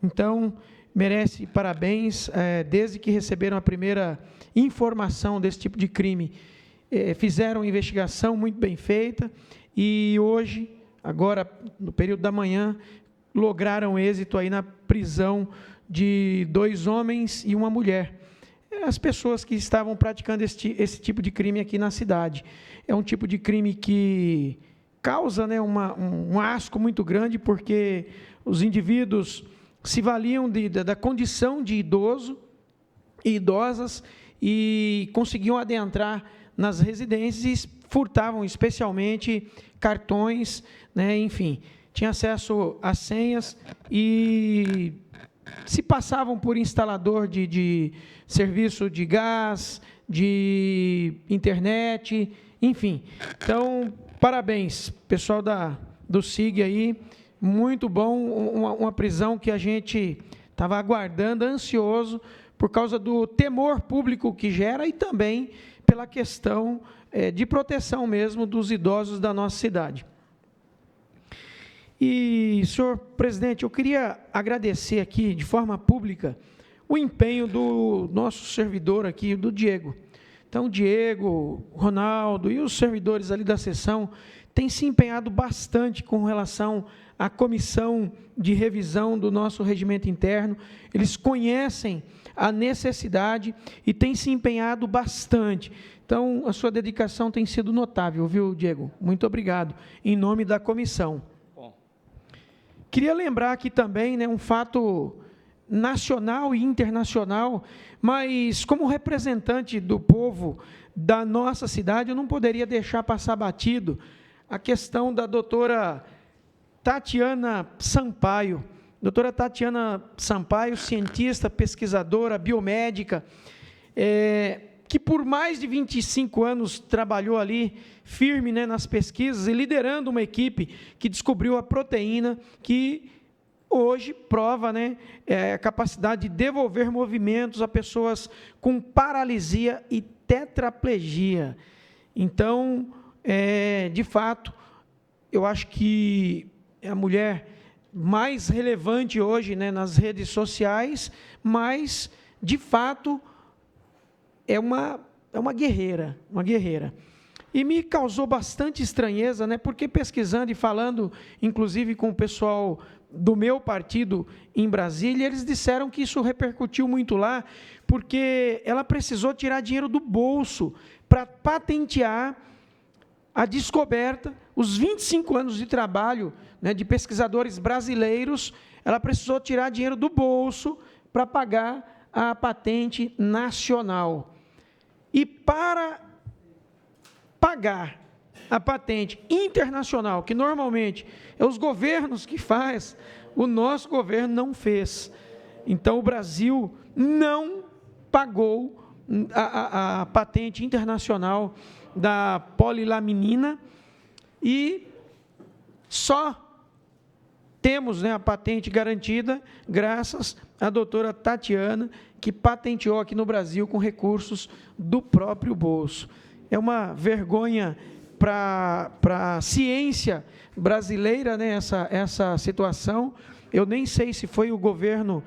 Então, merece parabéns, desde que receberam a primeira informação desse tipo de crime. Fizeram uma investigação muito bem feita e hoje, agora, no período da manhã, lograram êxito aí na prisão de 2 homens e uma mulher. As pessoas que estavam praticando esse tipo de crime aqui na cidade. É um tipo de crime que causa, né, um asco muito grande, porque os indivíduos se valiam da condição de idoso e idosas e conseguiam adentrar nas residências e furtavam especialmente cartões, né, enfim, tinha acesso às senhas e se passavam por instalador de serviço de gás, de internet, enfim. Então, parabéns, pessoal do SIG aí, muito bom, uma prisão que a gente estava aguardando, ansioso, por causa do temor público que gera e também pela questão de proteção mesmo dos idosos da nossa cidade. E, senhor presidente, eu queria agradecer aqui, de forma pública, o empenho do nosso servidor aqui, do Diego. Então, o Diego, o Ronaldo e os servidores ali da sessão têm se empenhado bastante com relação à comissão de revisão do nosso regimento interno. Eles conhecem a necessidade e têm se empenhado bastante. Então, a sua dedicação tem sido notável, viu, Diego? Muito obrigado, em nome da comissão. Queria lembrar aqui também, né, um fato nacional e internacional, mas como representante do povo da nossa cidade, eu não poderia deixar passar batido a questão da doutora Tatiana Sampaio. Doutora Tatiana Sampaio, cientista, pesquisadora, biomédica, que por mais de 25 anos trabalhou ali, firme, né, nas pesquisas e liderando uma equipe que descobriu a proteína que hoje prova, né, a capacidade de devolver movimentos a pessoas com paralisia e tetraplegia. Então, de fato, eu acho que é a mulher mais relevante hoje, né, nas redes sociais, mas, de fato, é uma guerreira, uma guerreira. E me causou bastante estranheza, né, porque pesquisando e falando, inclusive com o pessoal do meu partido em Brasília, eles disseram que isso repercutiu muito lá, porque ela precisou tirar dinheiro do bolso para patentear a descoberta, os 25 anos de trabalho, né, de pesquisadores brasileiros, ela precisou tirar dinheiro do bolso para pagar a patente nacional. E para pagar a patente internacional, que normalmente é os governos que faz, o nosso governo não fez. Então, o Brasil não pagou a patente internacional da polilaminina e só temos, né, a patente garantida graças à doutora Tatiana, que patenteou aqui no Brasil com recursos do próprio bolso. É uma vergonha para a ciência brasileira, né, essa situação. Eu nem sei se foi o governo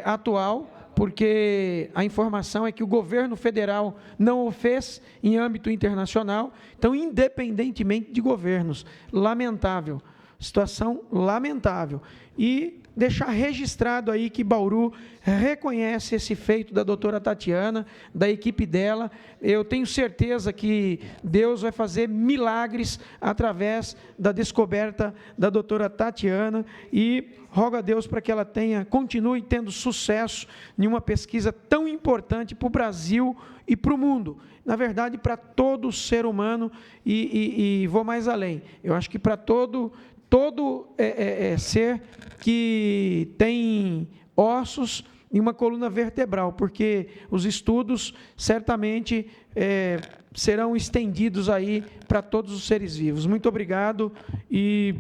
atual, porque a informação é que o governo federal não o fez em âmbito internacional. Então, independentemente de governos, lamentável, situação lamentável. E deixar registrado aí que Bauru reconhece esse feito da doutora Tatiana, da equipe dela. Eu tenho certeza que Deus vai fazer milagres através da descoberta da doutora Tatiana e rogo a Deus para que ela continue tendo sucesso em uma pesquisa tão importante para o Brasil e para o mundo. Na verdade, para todo ser humano e vou mais além. Eu acho que para todo ser que tem ossos e uma coluna vertebral, porque os estudos certamente serão estendidos aí para todos os seres vivos. Muito obrigado e,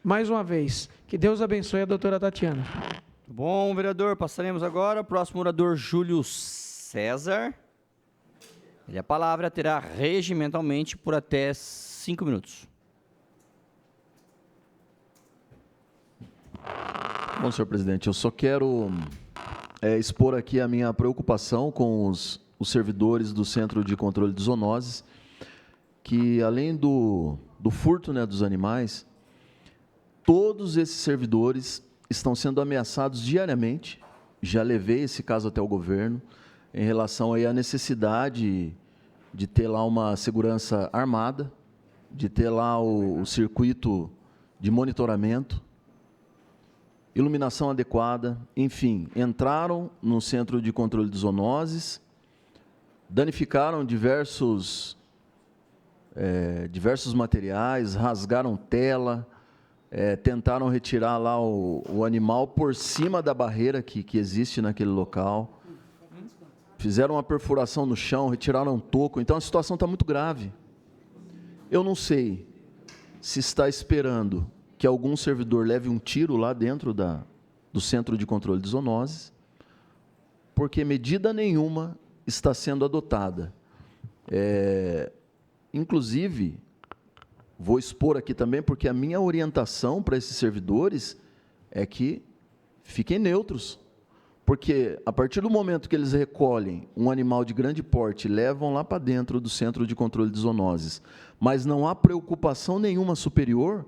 mais uma vez, que Deus abençoe a doutora Tatiana. Bom, vereador, passaremos agora. Próximo orador, Júlio César. E a palavra terá regimentalmente por até 5 minutos. Bom, senhor presidente, eu só quero expor aqui a minha preocupação com os servidores do Centro de Controle de Zoonoses, que além do furto, né, dos animais, todos esses servidores estão sendo ameaçados diariamente. Já levei esse caso até o governo, em relação aí à necessidade de ter lá uma segurança armada, de ter lá o circuito de monitoramento, iluminação adequada, enfim, entraram no Centro de Controle de Zoonoses, danificaram diversos materiais, rasgaram tela, tentaram retirar lá o animal por cima da barreira que existe naquele local, fizeram uma perfuração no chão, retiraram um toco. Então a situação está muito grave. Eu não sei se está esperando que algum servidor leve um tiro lá dentro do Centro de Controle de Zoonoses, porque medida nenhuma está sendo adotada. Inclusive, vou expor aqui também, porque a minha orientação para esses servidores é que fiquem neutros, porque a partir do momento que eles recolhem um animal de grande porte e levam lá para dentro do Centro de Controle de Zoonoses, mas não há preocupação nenhuma superior,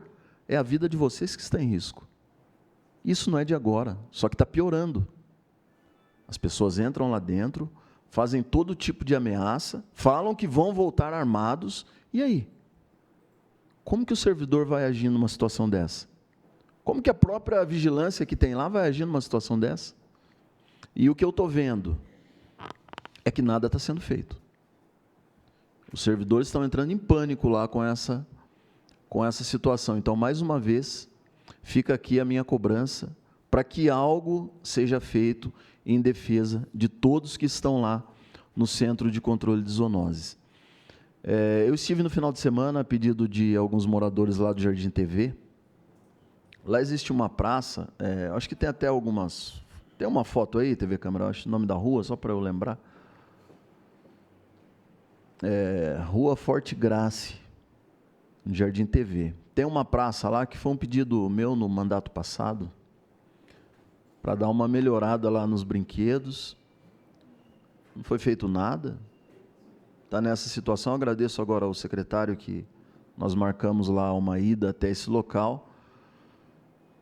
é a vida de vocês que está em risco. Isso não é de agora, só que está piorando. As pessoas entram lá dentro, fazem todo tipo de ameaça, falam que vão voltar armados, e aí? Como que o servidor vai agir numa situação dessa? Como que a própria vigilância que tem lá vai agir numa situação dessa? E o que eu estou vendo é que nada está sendo feito. Os servidores estão entrando em pânico lá com essa situação. Então, mais uma vez, fica aqui a minha cobrança para que algo seja feito em defesa de todos que estão lá no Centro de Controle de Zoonoses. Eu estive no final de semana a pedido de alguns moradores lá do Jardim TV. Lá existe uma praça, acho que tem até algumas... Tem uma foto aí, TV Câmara, acho o nome da rua, só para eu lembrar. Rua Forte Grace, no Jardim TV. Tem uma praça lá que foi um pedido meu no mandato passado, para dar uma melhorada lá nos brinquedos. Não foi feito nada. Está nessa situação. Agradeço agora ao secretário que nós marcamos lá uma ida até esse local,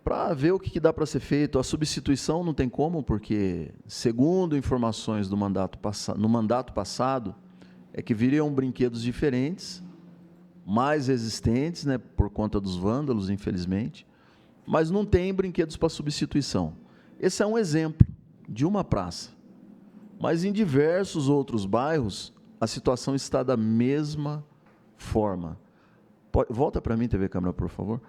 para ver o que dá para ser feito. A substituição não tem como, porque, segundo informações do no mandato passado, é que viriam brinquedos diferentes, mais resistentes, né, por conta dos vândalos, infelizmente, mas não tem brinquedos para substituição. Esse é um exemplo de uma praça. Mas em diversos outros bairros, a situação está da mesma forma. Volta para mim, TV Câmara, por favor.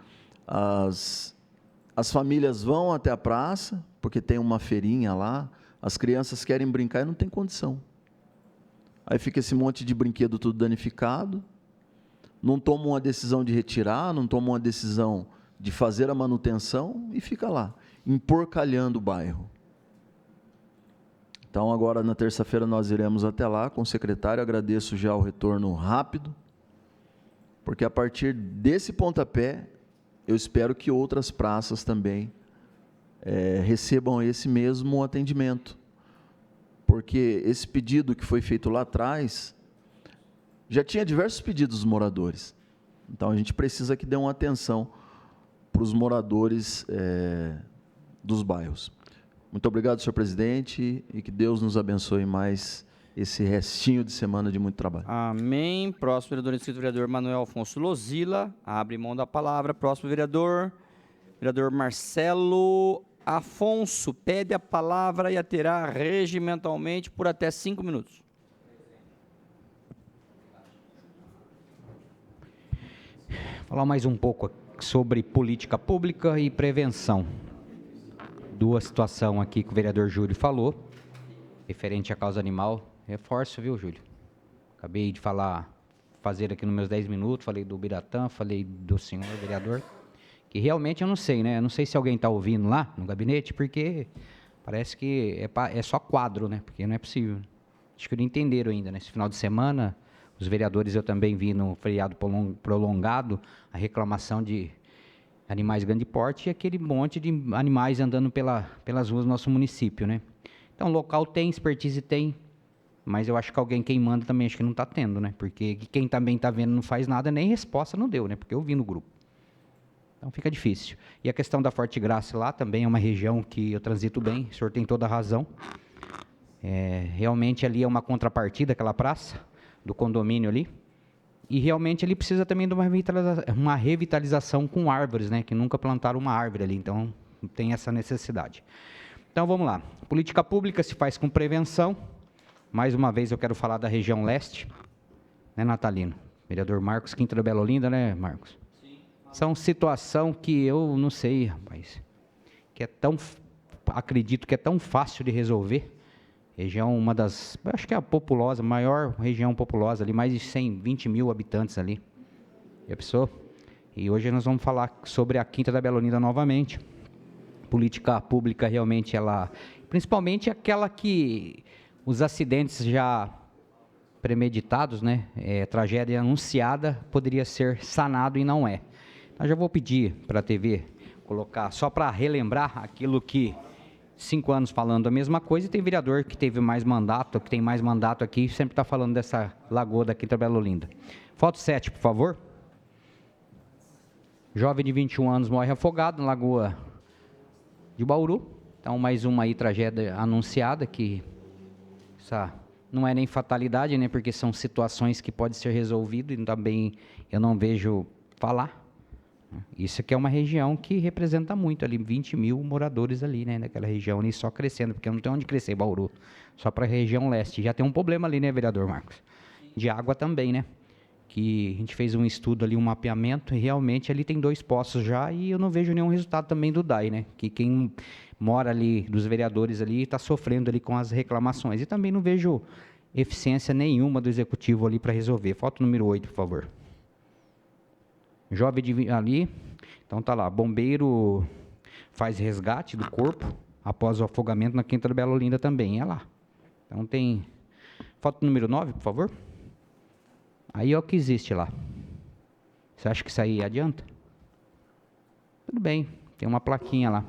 As famílias vão até a praça, porque tem uma feirinha lá, as crianças querem brincar e não tem condição. Aí fica esse monte de brinquedo tudo danificado, não tomam uma decisão de retirar, não tomam uma decisão de fazer a manutenção e fica lá, emporcalhando o bairro. Então, agora, na terça-feira, nós iremos até lá com o secretário. Agradeço já o retorno rápido, porque a partir desse pontapé, eu espero que outras praças também recebam esse mesmo atendimento. Porque esse pedido que foi feito lá atrás, já tinha diversos pedidos dos moradores. Então, a gente precisa que dê uma atenção para os moradores dos bairros. Muito obrigado, senhor presidente, e que Deus nos abençoe mais esse restinho de semana de muito trabalho. Amém. Próximo vereador inscrito, vereador Manuel Afonso Lozila. Abre mão da palavra. Próximo vereador, vereador Marcelo Afonso. Pede a palavra e a terá regimentalmente por até 5 minutos. Falar mais um pouco sobre política pública e prevenção. Duas situações aqui que o vereador Júlio falou, referente à causa animal. Reforço, viu, Júlio? Acabei de fazer aqui nos meus 10 minutos, falei do Biratã, falei do senhor vereador, que realmente eu não sei, né? Eu não sei se alguém está ouvindo lá no gabinete, porque parece que é só quadro, né? Porque não é possível. Acho que não entenderam ainda, né? Esse final de semana, os vereadores, eu também vi no feriado prolongado, a reclamação de animais de grande porte e aquele monte de animais andando pelas ruas do nosso município, né? Então, local tem, expertise tem, mas eu acho que quem manda também, acho que não está tendo, né? Porque quem também está vendo não faz nada, nem resposta não deu, né? Porque eu vi no grupo. Então, fica difícil. E a questão da Forte Graça lá também é uma região que eu transito bem, o senhor tem toda a razão. Realmente ali é uma contrapartida, aquela praça do condomínio ali. E realmente ele precisa também de uma revitalização com árvores, né? Que nunca plantaram uma árvore ali, então tem essa necessidade. Então vamos lá. Política pública se faz com prevenção. Mais uma vez eu quero falar da região leste, né, Natalino? Vereador Marcos Quinta da Bela Olinda, né, Marcos? Sim. São situação que eu não sei, rapaz, que acredito que é tão fácil de resolver. Região, uma das, acho que é a populosa, maior região populosa ali, mais de 20 mil habitantes ali. Já pensou? E hoje nós vamos falar sobre a Quinta da Bela Olinda novamente. Política pública realmente, principalmente aquela que os acidentes já premeditados, né? Tragédia anunciada, poderia ser sanado e não é. Então já vou pedir para a TV colocar, só para relembrar aquilo que 5 anos falando a mesma coisa, e tem vereador que teve mais mandato, que tem mais mandato aqui, sempre está falando dessa lagoa da Quinta Bela Olinda. Foto 7, por favor. Jovem de 21 anos morre afogado na lagoa de Bauru. Então, mais uma aí tragédia anunciada, que não é nem fatalidade, né, porque são situações que podem ser resolvidas, e também eu não vejo falar. Isso aqui é uma região que representa muito ali, 20 mil moradores ali, né, naquela região ali, só crescendo, porque não tem onde crescer Bauru, só para a região leste. Já tem um problema ali, né, vereador Marcos? De água também, né? Que a gente fez um estudo ali, um mapeamento, e realmente ali tem 2 poços já, e eu não vejo nenhum resultado também do DAI, né? Que quem mora ali, dos vereadores ali, está sofrendo ali com as reclamações. E também não vejo eficiência nenhuma do executivo ali para resolver. Foto número 8, por favor. Jovem ali, então tá lá, bombeiro faz resgate do corpo após o afogamento na Quinta da Bela Olinda também, é lá. Então tem, foto número 9, por favor. Aí é o que existe lá. Você acha que isso aí adianta? Tudo bem, tem uma plaquinha lá,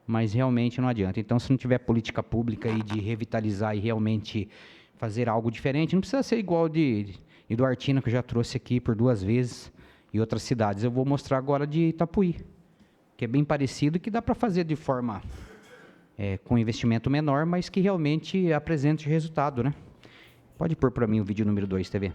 mas realmente não adianta. Então, se não tiver política pública aí de revitalizar e realmente fazer algo diferente, não precisa ser igual de Duartina, que eu já trouxe aqui por 2 vezes, e outras cidades. Eu vou mostrar agora de Itapuí, que é bem parecido, que dá para fazer de forma com investimento menor, mas que realmente apresente resultado, né? Pode pôr para mim o vídeo número 2, TV.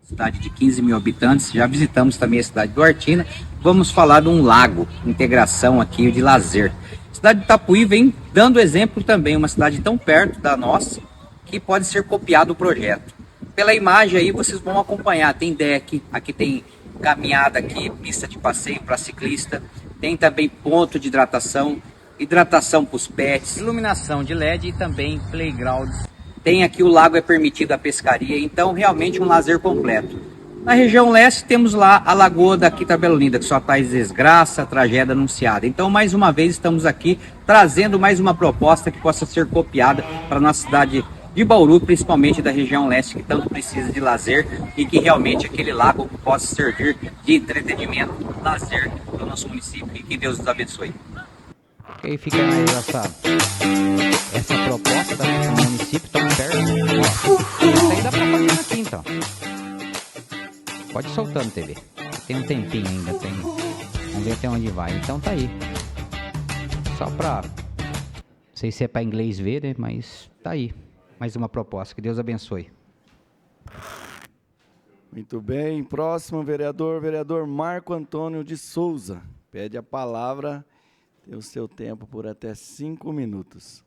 Cidade de 15 mil habitantes, já visitamos também a cidade de Duartina. Vamos falar de um lago, integração aqui de lazer. A cidade de Itapuí vem dando exemplo também, uma cidade tão perto da nossa, que pode ser copiado o projeto. Pela imagem aí vocês vão acompanhar, tem deck, aqui tem caminhada aqui, pista de passeio para ciclista, tem também ponto de hidratação para os pets, iluminação de LED e também playgrounds. Tem aqui o lago, é permitida a pescaria, então realmente um lazer completo. Na região leste temos lá a Lagoa da Quinta da Bela Olinda, que só traz desgraça, tragédia anunciada. Então mais uma vez estamos aqui trazendo mais uma proposta que possa ser copiada para a nossa cidade de Bauru, principalmente da região leste, que tanto precisa de lazer e que realmente aquele lago possa servir de entretenimento, lazer para o nosso município e que Deus nos abençoe. Ok, fica aí essa proposta do município tão perto. Ó, isso aí dá para fazer na quinta, ó. Pode ir soltando, TV. Tem um tempinho ainda, tem. Vamos ver até onde vai. Então tá aí. Só para, não sei se é para inglês ver, né? Mas tá aí. Mais uma proposta. Que Deus abençoe. Muito bem. Próximo vereador Marco Antônio de Souza. Pede a palavra. Tem o seu tempo por até 5 minutos.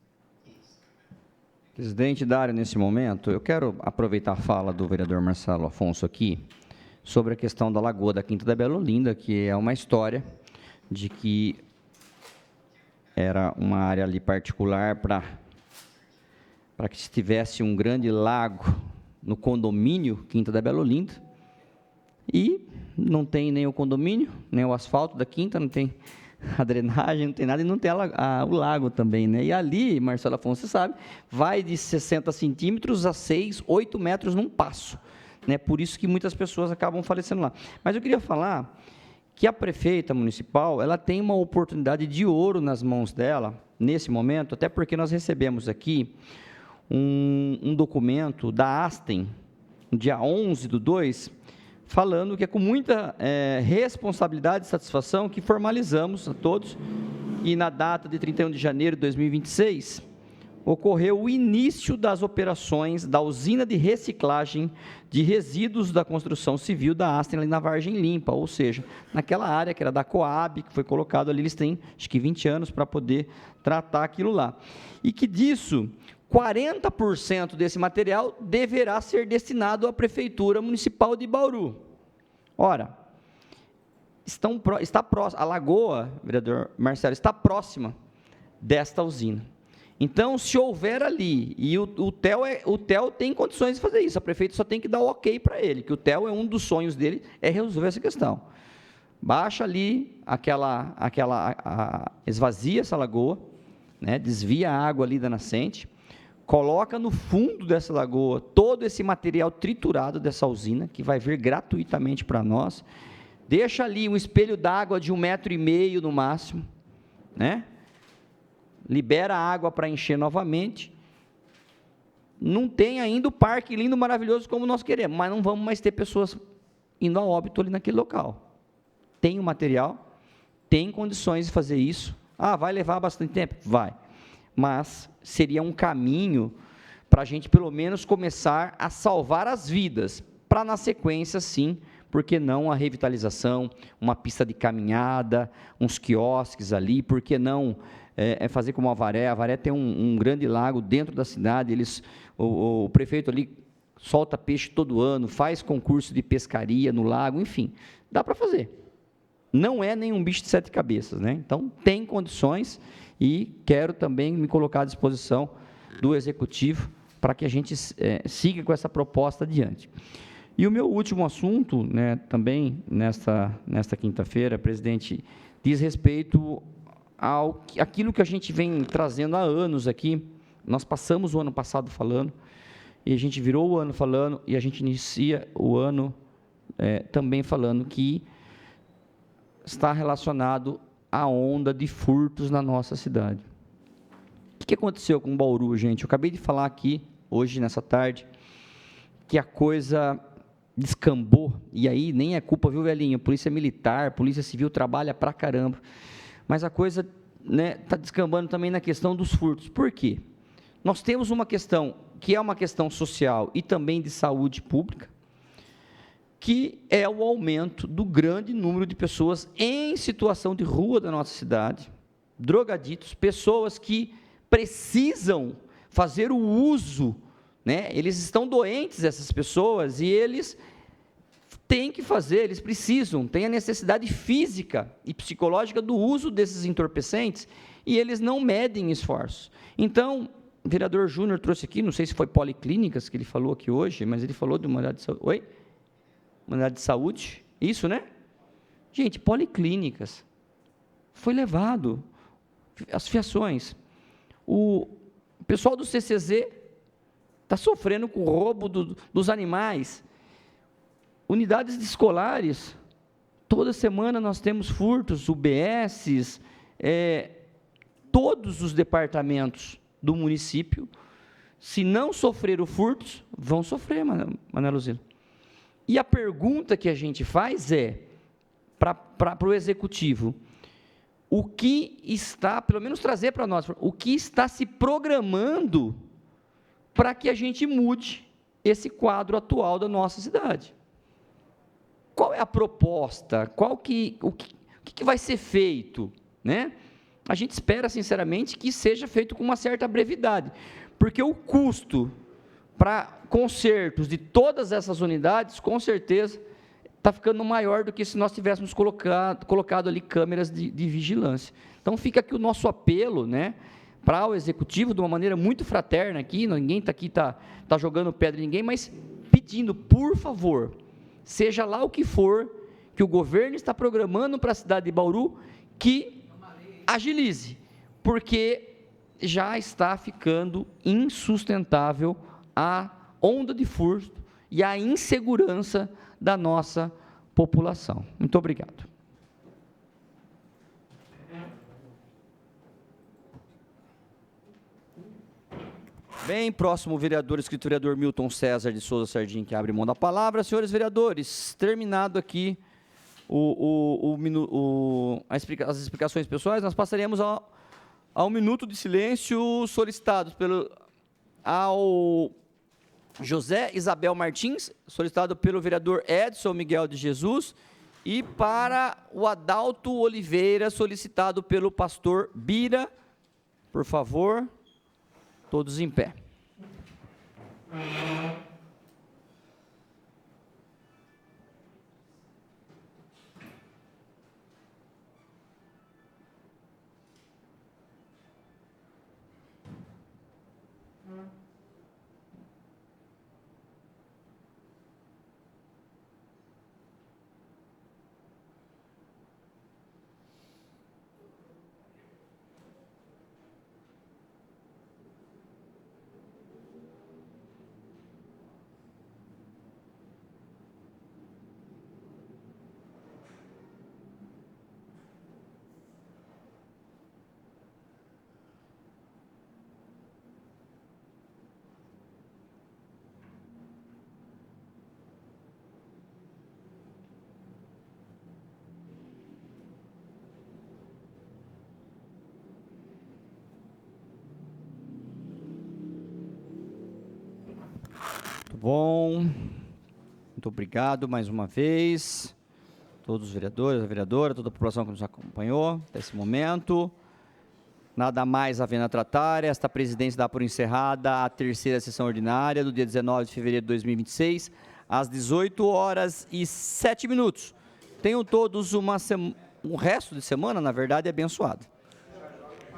Presidente Dário, nesse momento, eu quero aproveitar a fala do vereador Marcelo Afonso aqui sobre a questão da Lagoa da Quinta da Bela Olinda, que é uma história de que era uma área ali particular para que se tivesse um grande lago no condomínio Quinta da Bela Olinda, e não tem nem o condomínio, nem o asfalto da Quinta, não tem a drenagem, não tem nada, e não tem o lago também, né? E ali, Marcelo Afonso, você sabe, vai de 60 centímetros a 6, 8 metros num passo, né? Por isso que muitas pessoas acabam falecendo lá. Mas eu queria falar que a prefeita municipal, ela tem uma oportunidade de ouro nas mãos dela, nesse momento, até porque nós recebemos aqui um documento da Astem, dia 11/2, falando que é com muita responsabilidade e satisfação que formalizamos a todos, e na data de 31 de janeiro de 2026, ocorreu o início das operações da usina de reciclagem de resíduos da construção civil da Astem ali na Vargem Limpa, ou seja, naquela área que era da Coab, que foi colocado ali, eles têm acho que 20 anos para poder tratar aquilo lá. E que disso, 40% desse material deverá ser destinado à Prefeitura Municipal de Bauru. Ora, está próxima, a lagoa, vereador Marcelo, está próxima desta usina. Então, se houver ali, e o TEL tem condições de fazer isso, a prefeita só tem que dar o ok para ele, que o TEL é um dos sonhos dele, é resolver essa questão. Baixa ali, esvazia essa lagoa, né, desvia a água ali da nascente, coloca no fundo dessa lagoa todo esse material triturado dessa usina, que vai vir gratuitamente para nós, deixa ali um espelho d'água de 1,5 metro no máximo, né? Libera a água para encher novamente. Não tem ainda o parque lindo, maravilhoso como nós queremos, mas não vamos mais ter pessoas indo a óbito ali naquele local. Tem o material, tem condições de fazer isso. Ah, vai levar bastante tempo? Vai. Mas seria um caminho para a gente, pelo menos, começar a salvar as vidas, para, na sequência, sim, por que não a revitalização, uma pista de caminhada, uns quiosques ali, por que não fazer como a Avaré tem um grande lago dentro da cidade, o prefeito ali solta peixe todo ano, faz concurso de pescaria no lago, enfim, dá para fazer. Não é nenhum bicho de 7 cabeças, né? Então, tem condições, e quero também me colocar à disposição do Executivo para que a gente siga com essa proposta adiante. E o meu último assunto, né, também nesta quinta-feira, presidente, diz respeito àquilo que a gente vem trazendo há anos aqui. Nós passamos o ano passado falando, e a gente virou o ano falando, e a gente inicia o ano também falando que está relacionado à onda de furtos na nossa cidade. O que aconteceu com Bauru, gente? Eu acabei de falar aqui, hoje, nessa tarde, que a coisa descambou, e aí nem é culpa, viu, velhinho? Polícia Militar, Polícia Civil trabalha pra caramba, mas a coisa está descambando também na questão dos furtos. Por quê? Nós temos uma questão que é uma questão social e também de saúde pública, que é o aumento do grande número de pessoas em situação de rua da nossa cidade, drogaditos, pessoas que precisam fazer o uso, né? Eles estão doentes, essas pessoas, e eles têm que fazer, eles precisam, têm a necessidade física e psicológica do uso desses entorpecentes, e eles não medem esforços. Então, o vereador Júnior trouxe aqui, não sei se foi policlínicas que ele falou aqui hoje, mas ele falou de uma unidade de saúde. Oi? Uma unidade de saúde? Isso, né? Gente, policlínicas. Foi levado. As fiações. O pessoal do CCZ está sofrendo com o roubo dos animais. Unidades escolares. Toda semana nós temos furtos, UBSs, todos os departamentos do município, se não sofrer o furtos, vão sofrer, Mané Luzino. E a pergunta que a gente faz para o Executivo, o que está, pelo menos trazer para nós, o que está se programando para que a gente mude esse quadro atual da nossa cidade? Qual é a proposta? O que vai ser feito, né? A gente espera, sinceramente, que seja feito com uma certa brevidade, porque o custo para consertos de todas essas unidades, com certeza, está ficando maior do que se nós tivéssemos colocado ali câmeras de vigilância. Então, fica aqui o nosso apelo, né, para o Executivo, de uma maneira muito fraterna aqui, ninguém está jogando pedra em ninguém, mas pedindo, por favor, seja lá o que for que o governo está programando para a cidade de Bauru, que agilize, porque já está ficando insustentável a onda de furto e a insegurança da nossa população. Muito obrigado. Bem, próximo vereador, inscrito vereador Milton César de Souza Sardim, que abre mão da palavra. Senhores vereadores, terminado aqui as explicações pessoais, nós passaremos ao minuto de silêncio solicitados ao José Isabel Martins, solicitado pelo vereador Edson Miguel de Jesus, e para o Adalto Oliveira, solicitado pelo pastor Bira. Por favor, todos em pé. Muito bom. Muito obrigado mais uma vez. Todos os vereadores, a vereadora, toda a população que nos acompanhou até esse momento. Nada mais havendo a tratar, esta presidência dá por encerrada a terceira sessão ordinária do dia 19 de fevereiro de 2026, às 18h07. Tenham todos um resto de semana, na verdade, abençoado.